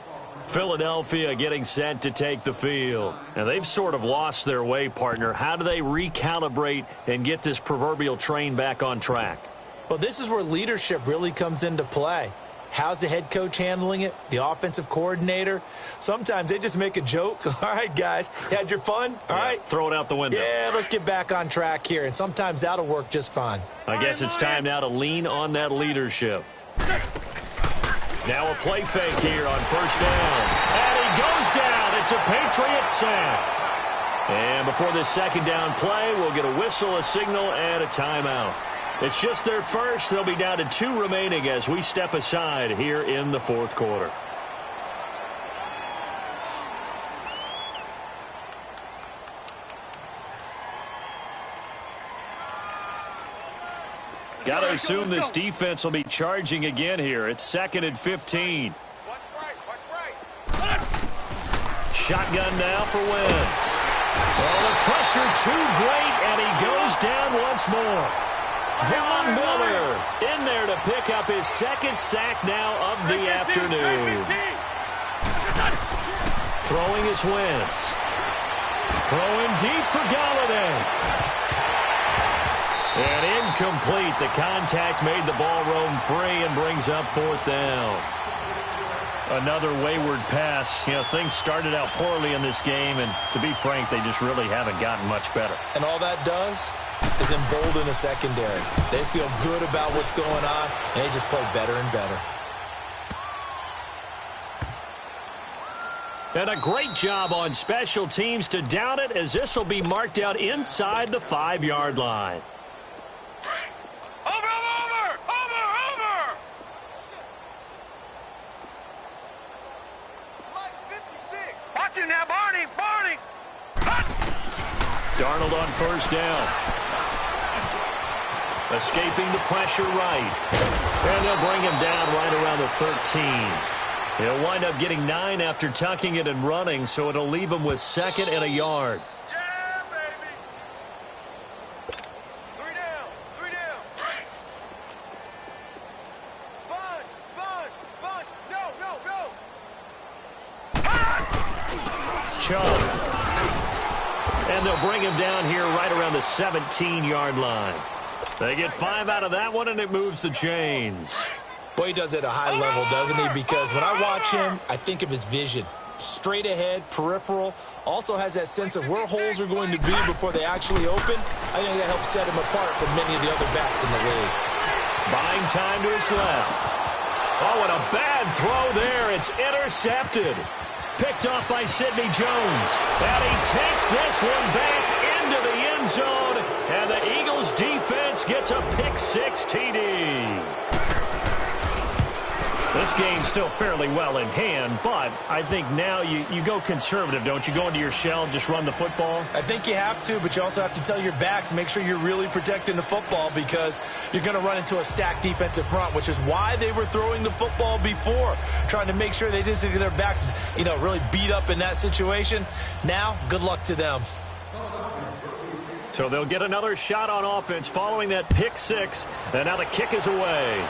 Philadelphia getting set to take the field. Now, they've sort of lost their way, partner. How do they recalibrate and get this proverbial train back on track? Well, this is where leadership really comes into play. How's the head coach handling it? The offensive coordinator? Sometimes they just make a joke. All right, guys, had your fun? All right. Throw it out the window. Yeah, let's get back on track here. And sometimes that'll work just fine. I guess it's time now to lean on that leadership. Now a play fake here on first down. And he goes down. It's a Patriot sack. And before this second down play, we'll get a whistle, a signal, and a timeout. It's just their first. They'll be down to 2 remaining as we step aside here in the fourth quarter. Got to assume this defense will be charging again here. It's 2nd and 15. Watch right. Shotgun now for Wentz. Well, the pressure too great, and he goes down once more. Von Miller in there to pick up his 2nd sack now of the afternoon. Throwing is Wentz. Throwing deep for Galladay. And incomplete. The contact made the ball roam free and brings up 4th down. Another wayward pass. You know, things started out poorly in this game, and to be frank, they just really haven't gotten much better. And all that does is embolden the secondary. They feel good about what's going on, and they just play better and better. And a great job on special teams to down it, as this will be marked out inside the 5-yard line. Over! Lights 56. Watch him now, Barney! Darnold on first down. Escaping the pressure right. And they'll bring him down right around the 13. He'll wind up getting 9 after tucking it and running, so it'll leave him with 2nd and a yard. Yeah, baby. 3 down. Sponge. No. Chubb. And they'll bring him down here right around the 17-yard line. They get 5 out of that one, and it moves the chains. Boy, he does it at a high level, doesn't he? Because when I watch him, I think of his vision. Straight ahead, peripheral. Also has that sense of where holes are going to be before they actually open. I think that helps set him apart from many of the other backs in the league. Buying time to his left. Oh, and a bad throw there. It's intercepted. Picked off by Sidney Jones. And he takes this one back into the end zone. And the Eagles defense gets a pick 6 TD. This game's still fairly well in hand, but I think now you go conservative, don't you? Go into your shell and just run the football? I think you have to, but you also have to tell your backs, make sure you're really protecting the football because you're going to run into a stacked defensive front, which is why they were throwing the football before, trying to make sure they just get their backs, really beat up in that situation. Now, good luck to them. So they'll get another shot on offense following that pick six, and now the kick is away.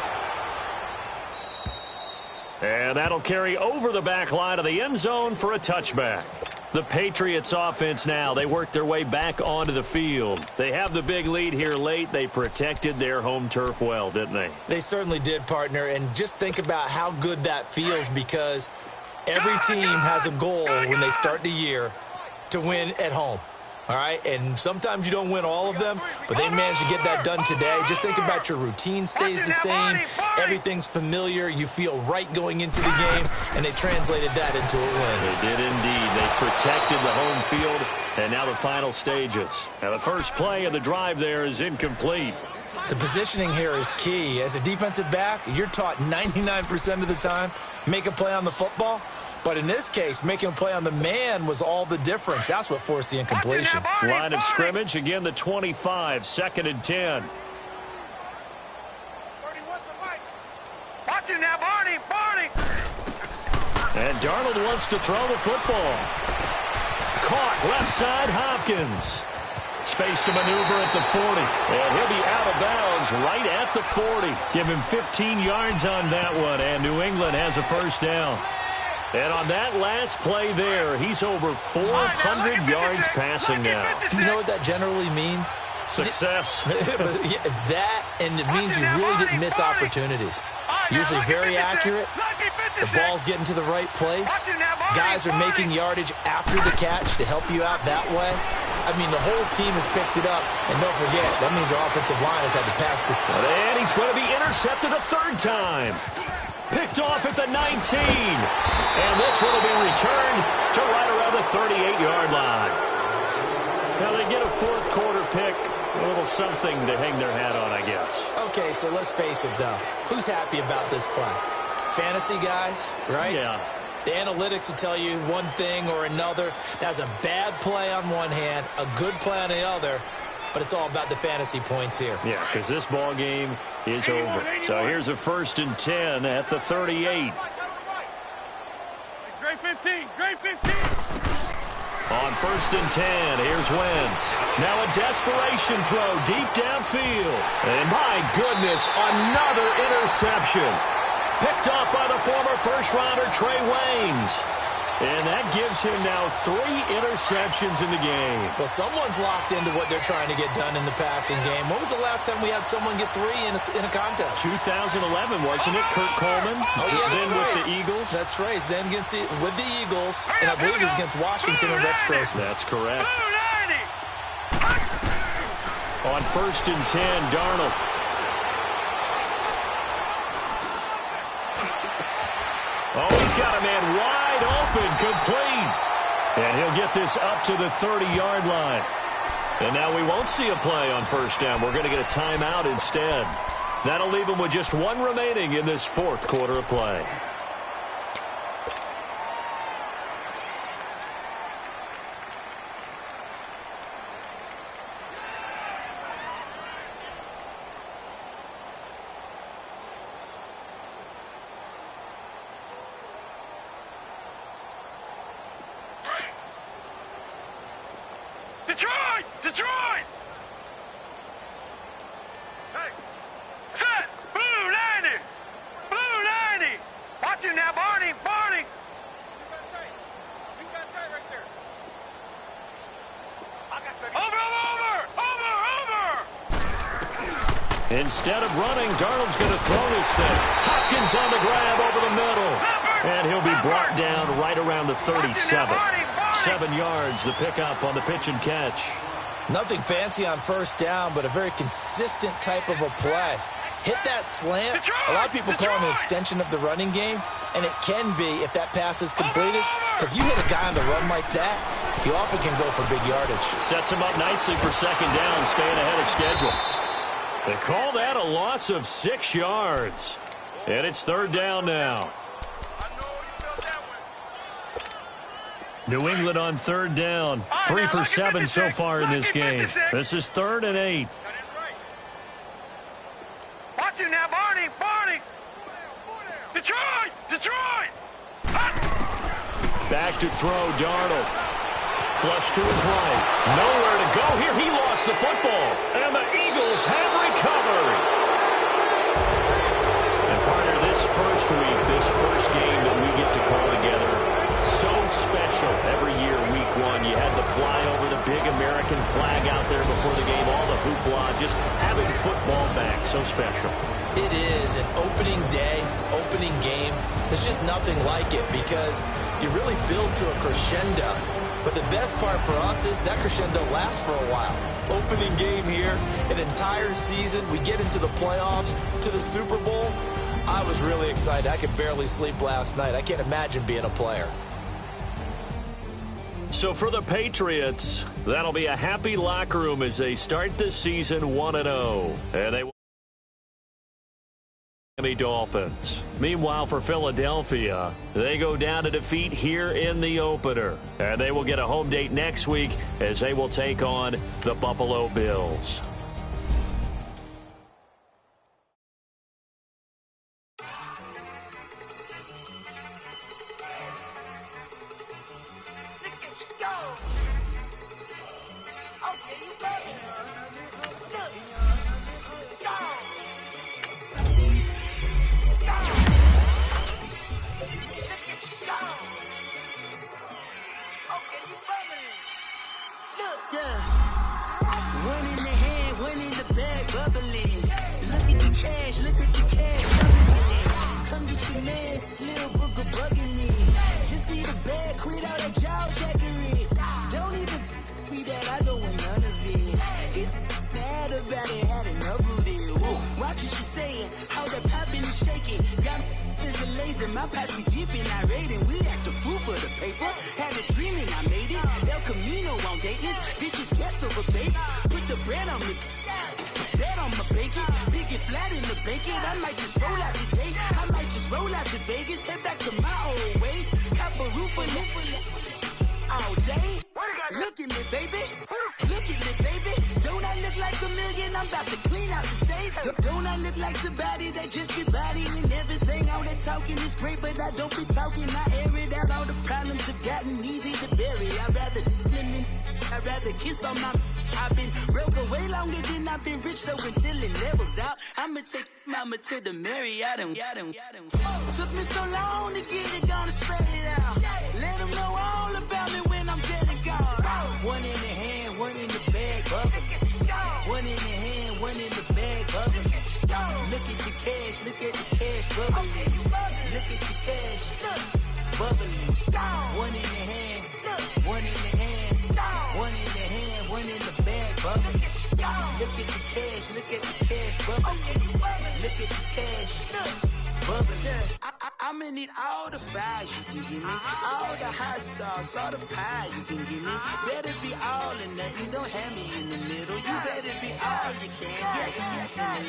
And that'll carry over the back line of the end zone for a touchback. The Patriots offense now, they work their way back onto the field. They have the big lead here late. They protected their home turf well, didn't they? They certainly did, partner. And just think about how good that feels because every team has a goal when they start the year to win at home. All right, and sometimes you don't win all of them, but they managed to get that done today. Just think about your routine stays the same. Everything's familiar. You feel right going into the game, and they translated that into a win. They did indeed. They protected the home field, and now the final stages. Now the first play of the drive there is incomplete. The positioning here is key. As a defensive back, you're taught 99% of the time, make a play on the football. But in this case, making a play on the man was all the difference. That's what forced the incompletion. Line of scrimmage, again the 25, 2nd and 10. Watch it now, Barney, Barney. And Darnold wants to throw the football. Caught left side, Hopkins. Space to maneuver at the 40. And he'll be out of bounds right at the 40. Give him 15 yards on that one, and New England has a first down. And on that last play there, he's over 400 yards passing now. You know what that generally means? Success. That, and it means you really didn't miss opportunities. Usually very accurate. The ball's getting to the right place. Guys are making yardage after the catch to help you out that way. I mean, the whole team has picked it up. And don't forget, that means the offensive line has had to pass. And he's going to be intercepted a third time. Picked off at the 19. And this one will be returned to right around the 38-yard line. Now they get a fourth quarter pick. A little something to hang their hat on, I guess. Okay, so let's face it, though. Who's happy about this play? Fantasy guys, right? Yeah. The analytics will tell you one thing or another. That's a bad play on one hand, a good play on the other. But it's all about the fantasy points here. Yeah, because this ball game is over. So here's a 1st and 10 at the 38. Great 15, great 15. On 1st and 10, here's Wentz. Now a desperation throw deep downfield. And my goodness, another interception. Picked up by the former first-rounder Trey Waynes. And that gives him now 3 interceptions in the game. Well, someone's locked into what they're trying to get done in the passing game. When was the last time we had someone get 3 in a contest? 2011, wasn't it? Kurt Coleman. Oh, yeah, that's then right. with the Eagles. That's right. He's then with the Eagles, and I believe he's against Washington and Rex Grossman. That's correct. On 1st and 10, Darnold. Oh, he's got a man wide open, complete. And he'll get this up to the 30-yard line. And now we won't see a play on 1st down. We're going to get a timeout instead. That'll leave him with just 1 remaining in this 4th quarter of play. Detroit! Detroit! Hey! Set! Blue 90! Blue 90! Watch him now, Barney! Barney! You got tight right there. Over! Instead of running, Darnold's going to throw this thing. Hopkins on the grab over the middle. And he'll be brought down right around the 37. 7 yards, the pickup on the pitch and catch. Nothing fancy on 1st down, but a very consistent type of a play. Hit that slant. A lot of people call it an extension of the running game, and it can be if that pass is completed, because you hit a guy on the run like that, you often can go for big yardage. Sets him up nicely for 2nd down, staying ahead of schedule. They call that a loss of 6 yards. And it's third down now. New England on third down. 3 for 7 so far in this game. This is 3rd and 8. Watch it now, Barney. Barney. Detroit. Detroit. Back to throw, Darnold. Flush to his right. Nowhere to go here. He lost the football. And the Eagles have recovered. And partner, this first week, this first game that we get to call together, so special. Every year, week 1, you had the fly over the big American flag out there before the game. All the hoopla, just having football back. So special. It is an opening day, opening game. There's just nothing like it because you really build to a crescendo. But the best part for us is that crescendo lasts for a while. Opening game here, an entire season. We get into the playoffs, to the Super Bowl. I was really excited. I could barely sleep last night. I can't imagine being a player. So for the Patriots, that'll be a happy locker room as they start this season 1-0. And they Miami Dolphins. Meanwhile, for Philadelphia, they go down to defeat here in the opener. And they will get a home date next week as they will take on the Buffalo Bills. My passy deep and I rating. We act a fool for the paper. Had a dream and I made it. El Camino on Dayton's. Bitches guess over bait. Put the bread on me. Bread on my bacon. Big and flat in the bacon. I might just roll out today. I might just roll out to Vegas. Head back to my old ways. Cop a roof for all day. Look at me, baby. Look at me, baby. Don't I look like a million? I'm about to clean out the safe. Don't I look like somebody that just be bodying everything? All that talking is great, but I don't be talking. I air it out. All the problems have gotten easy to bury. I'd rather kiss on my... I've been broke way longer than I've been rich, so until it levels out, I'ma take mama to the Marriott and took me so long to get it, gonna spread it out. Let them know all about me when I'm dead and gone. One in the hand, one in the bag, bubble. One in the hand, one in the bag, bubble. Look at the cash, look at the cash, bubbling. Look at the cash, bubbling. One in the hand, one in the hand, one in the hand, one in the bag, bubbling. Look at the cash, look at the cash, bubbling. Look at the cash, bubbling. I'ma need all the fries you can give me, all the hot sauce, all the pie you can give me. Better be all or nothing, don't have me in the middle. You better be all you can,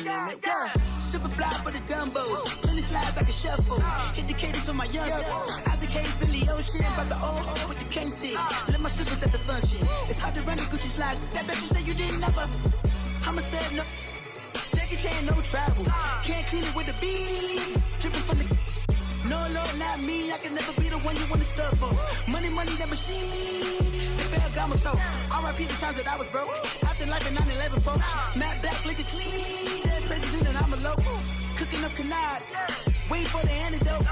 yeah. Super fly for the Dumbos, plenty slides like a shuffle. Hit the cadence on my young Isaac Hayes, Billy Ocean, but the old with the cane stick. Let my slippers at the function. It's hard to run the Gucci slides. That you say you didn't never. I'ma step no. Jackie Chan, no travel. Can't clean it with the beat. Dripping from the. No, Lord, not me. I can never be the one you want to stuff for. Money, that machine. They fell down my stove. R.I.P. the times that I was broke. Acting like a 9/11 folks. Matte black, liquor clean. Dead places in and I'm a local. Cooking up canard. Waiting for the antidote.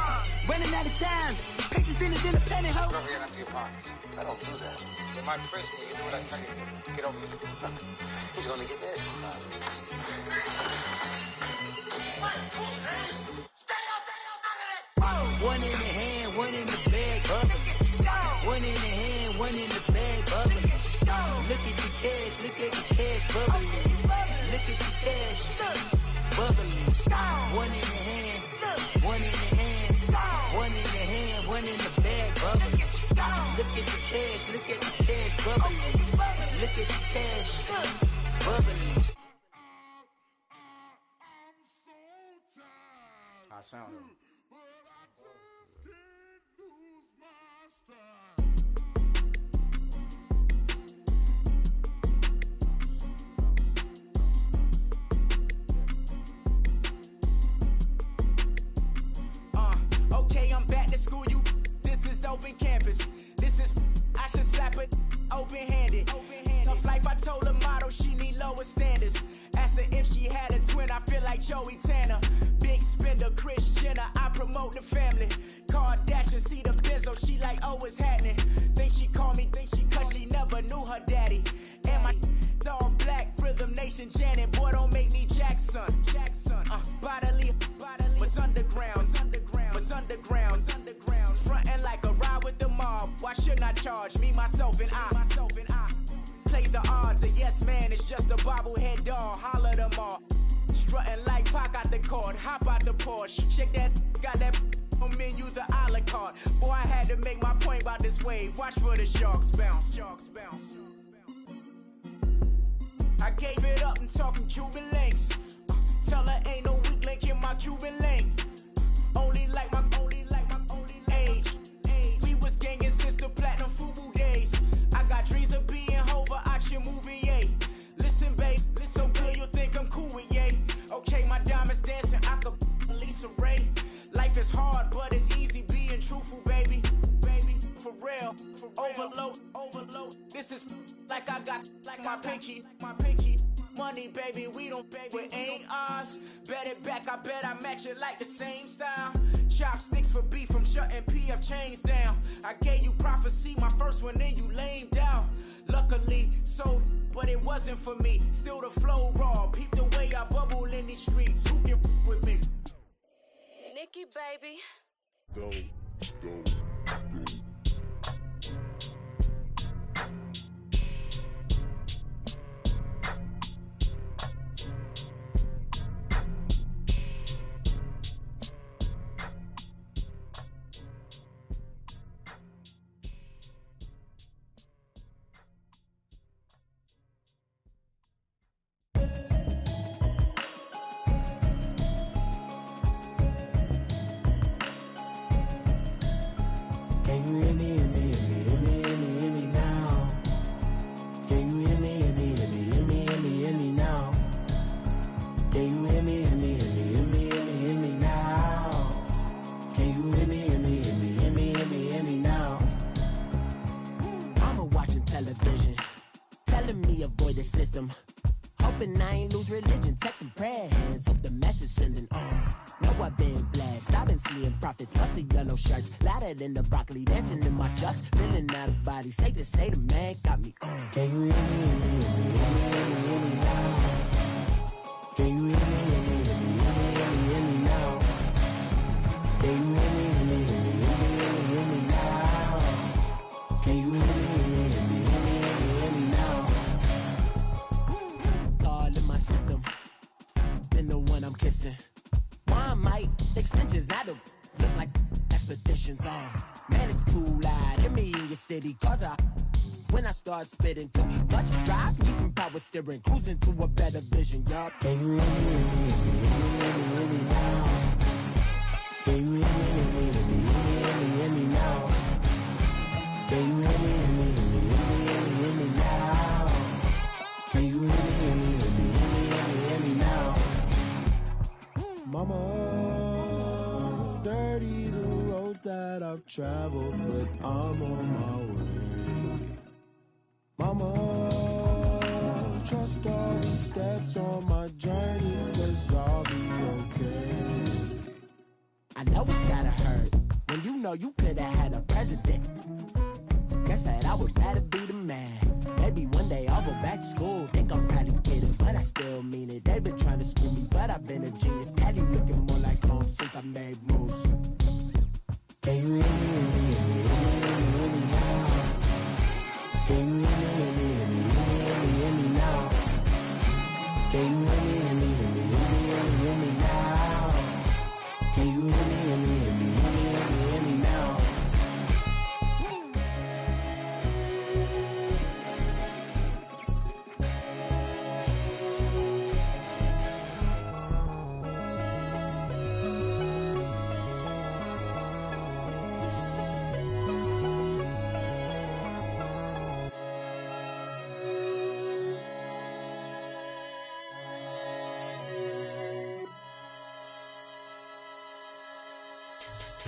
Running out of time. Patience thinner than a pantyhose. Rub your hand up to your pockets. I don't do that. In my prison, you do what I tell you to. Get over here. He's gonna get this. One in the hand, one in the bag, bubbling. One in the hand, one in the bag, bubbling. Look at the cash, look at the cash, bubbling. Look at the cash, bubbling. One in the hand, one in the hand, one in the hand, one in the bag, bubbling. Look at the cash, look at the cash, bubbling. Look at the cash, bubbling. sound. Okay, I'm back to school, you. This is open campus. This is, I should slap it open-handed. Tough life, I told her motto, she need lower standards. Asked her if she had a twin, I feel like Joey Tanner. Big spender, Kris Jenner, I promote the family. Kardashian, see the Benzo, she like, oh, it's happening. Think she called me, cause she never knew her daddy. And my all black, Rhythm Nation, Janet, boy, don't make me Jackson. Bodily, what's underground, what's underground, frontin' like a ride with the mob. Why shouldn't I charge me, myself, and I? Play the odds, a yes man, it's just a bobblehead doll. Holler them all. Strutting like Pac out the court, hop out the Porsche. Shake that, got that on menu, the a la carte. Boy, I had to make my point about this wave. Watch for the sharks bounce. I gave it up and talking Cuban links. Tell her ain't no weak link in my Cuban link. Only like my age. We was gangin' since the platinum FUBU days. I got dreams of being Hova out your movie, yay. Listen, babe, so good you'll think I'm cool with yay. Okay, my diamonds dancing, I could Lisa Ray. Life is hard, but it's easy being truthful, baby. For real, overload. This is like I got like my pinky. Money, baby, we don't pay, it ain't ours. Bet it back, I bet I match it like the same style. Chopsticks for beef from shutting PF chains down. I gave you prophecy, my first one, then you lamed out. Luckily, sold, but it wasn't for me. Still the flow raw, peep the way I bubble in these streets. Who can with me? Nikki, baby. Go. Hoping I ain't lose religion, texting prayer hands, hope the message sending on. Know I've been blessed, I've been seeing prophets, musty yellow shirts, louder than the broccoli, dancing in my chucks, feeling out of body, safe to say the man got me on. Can you hear me, hear me, hear me, hear me now? Can you hear me, hear me, hear me, hear me now? Can you hear me, hear me, hear me, hear me now? Can you hear me, hear me, hear me, hear me now? All in my system, been the one I'm kissing. One might extensions, I don't look like expeditions on. Man, it's too loud, hear me in your city, cause when I start spitting too much drive, need some power steering, cruising to a better vision, y'all. Can you hear me, hear me, hear me, hear me now? Can you hear me, hear me, hear me, hear me now? Can you hear me, hear me, hear me, hear me now? Can you hear me, hear me, hear me, hear me now? Mama, dirty the roads that I've traveled, but I'm on my way. Mama, trust all the steps on my journey, 'cause I'll be okay. I know it's gotta hurt when you know you could've had a president. Guess that I would rather be the man. Maybe one day I'll go back to school. Think I'm probably kidding, but I still mean it. They've been trying to school me, but I've been a genius. Daddy looking more like home since I made moves. Can you hear me, hear me, hear me, hear me now? Can you hear me, hear me, hear me, hear me now? Can you hear me, hear me, hear me, hear me now? Can you hear me, hear me, hear me, hear me now?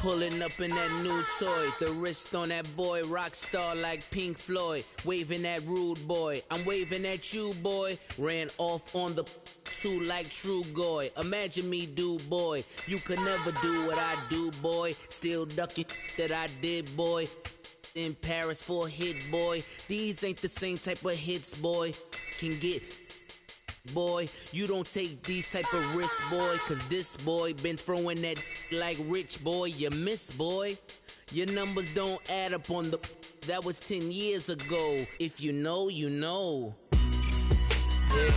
Pulling up in that new toy, the wrist on that boy, rock star like Pink Floyd, waving at rude boy, I'm waving at you boy, ran off on the two like true goy, imagine me do boy, you could never do what I do boy, still ducking that I did boy, in Paris for a hit boy, these ain't the same type of hits boy, can get boy, you don't take these type of risks, boy, cause this boy been throwing that like rich boy, you miss, boy. Your numbers don't add up on the, that was 10 years ago. If you know, you know. Yeah.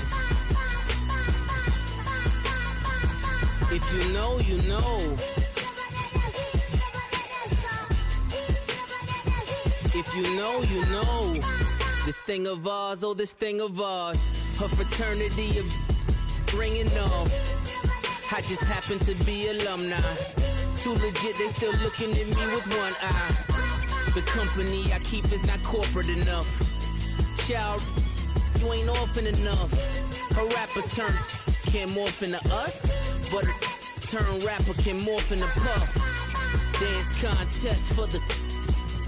If you know, you know. If you know, you know. This thing of ours, oh, this thing of ours. Her fraternity of ringing off. I just happen to be alumni. Too legit, they still looking at me with one eye. The company I keep is not corporate enough. Child, you ain't orphan enough. A rapper turn can't morph into us, but a turn rapper can morph into Puff. Dance contest for the,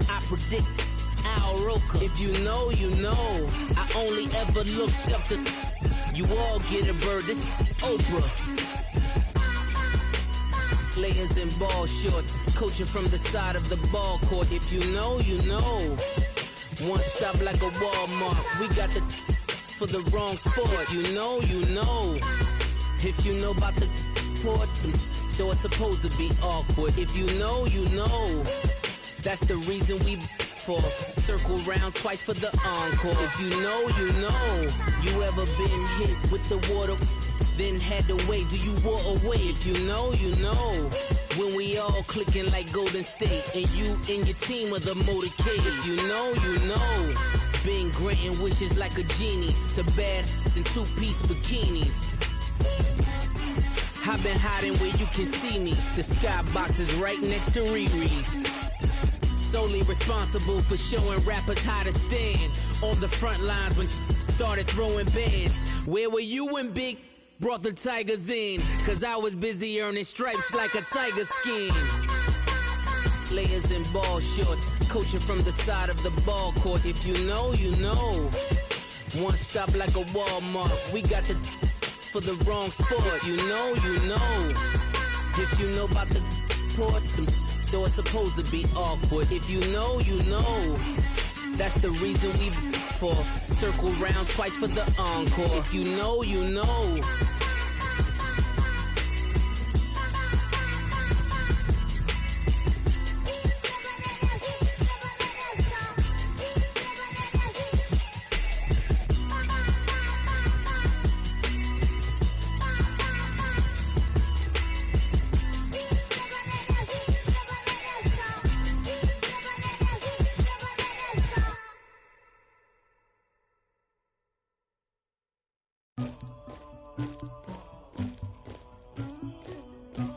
I predict Al Roker. If you know, you know. I only ever looked up to, you all get a bird, this Oprah. Layers in ball shorts, coaching from the side of the ball court. If you know, you know. One stop like a Walmart, we got the for the wrong sport. If you know, you know. If you know about the port, though it's supposed to be awkward. If you know, you know. That's the reason we for circle round twice for the encore. If you know, you know. You ever been hit with the water, then had to wait? Do you walk away? If you know, you know. When we all clicking like Golden State, and you and your team are the motorcade. If you know, you know. Been granting wishes like a genie to bad in two-piece bikinis. I've been hiding where you can see me. The skybox is right next to Riri's. Solely responsible for showing rappers how to stand on the front lines when started throwing bands. Where were you when Big brought the Tigers in? Cause I was busy earning stripes like a tiger skin. Layers in ball shorts, coaching from the side of the ball court. If you know, you know. One stop like a Walmart, we got the for the wrong sport. If you know, you know. If you know about the port, though it's supposed to be awkward. If you know, you know. That's the reason we for circle round twice for the encore. If you know, you know.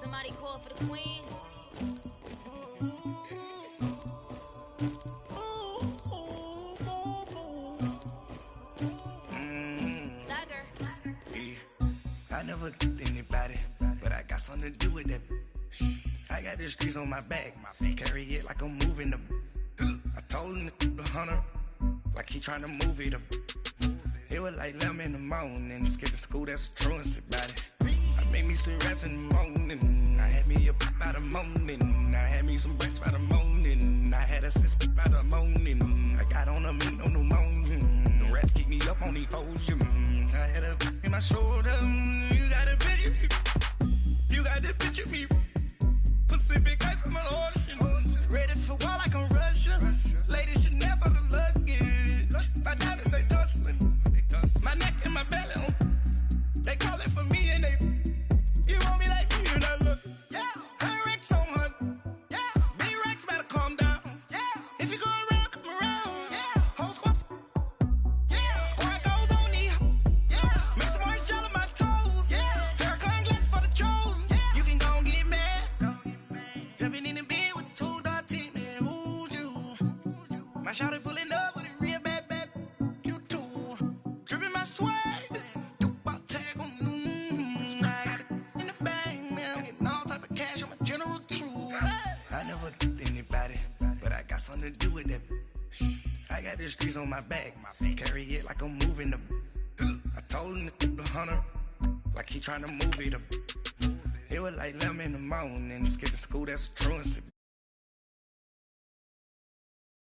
Somebody call for the queen. I never killed anybody, but I got something to do with that. I got the streets on my back, carry it like I'm moving the. I told him the hunter, like he trying to move it up. It was like 11 in the morning, skipping school, that's a truancy about it. I made me some rats in the morning, I had me a pop by the morning, I had me some breaks by the morning, I had a six by the morning, I got on a meat on the morning, the rats keep me up on the podium, I had a in my shoulder, you got a picture, you got the picture me, Pacific ice on my ocean, ready for war like I'm Russia, ladies should never the luggage, my diamonds they tussling, my neck and my belly on. They call it for me and they, you want me like me and I look, yeah, her Rex on her, yeah, B-Rex better calm down, yeah, if you go around, come around, yeah, whole squad, yeah, squad goes on the, yeah, make some orange gel on my toes, yeah, Farrakhan glass for the chosen, yeah, you can go and get mad, jumping in the bed with 2 dark teeth, man, who's you, my shawty pulling up with a real bad, you too, dripping my swag. I something to do with that. I got the streets on my back. Carry it like I'm moving the. I told him the hunter, like he trying to move it up. It was like 11 in the morning, skipping school, that's a truancy.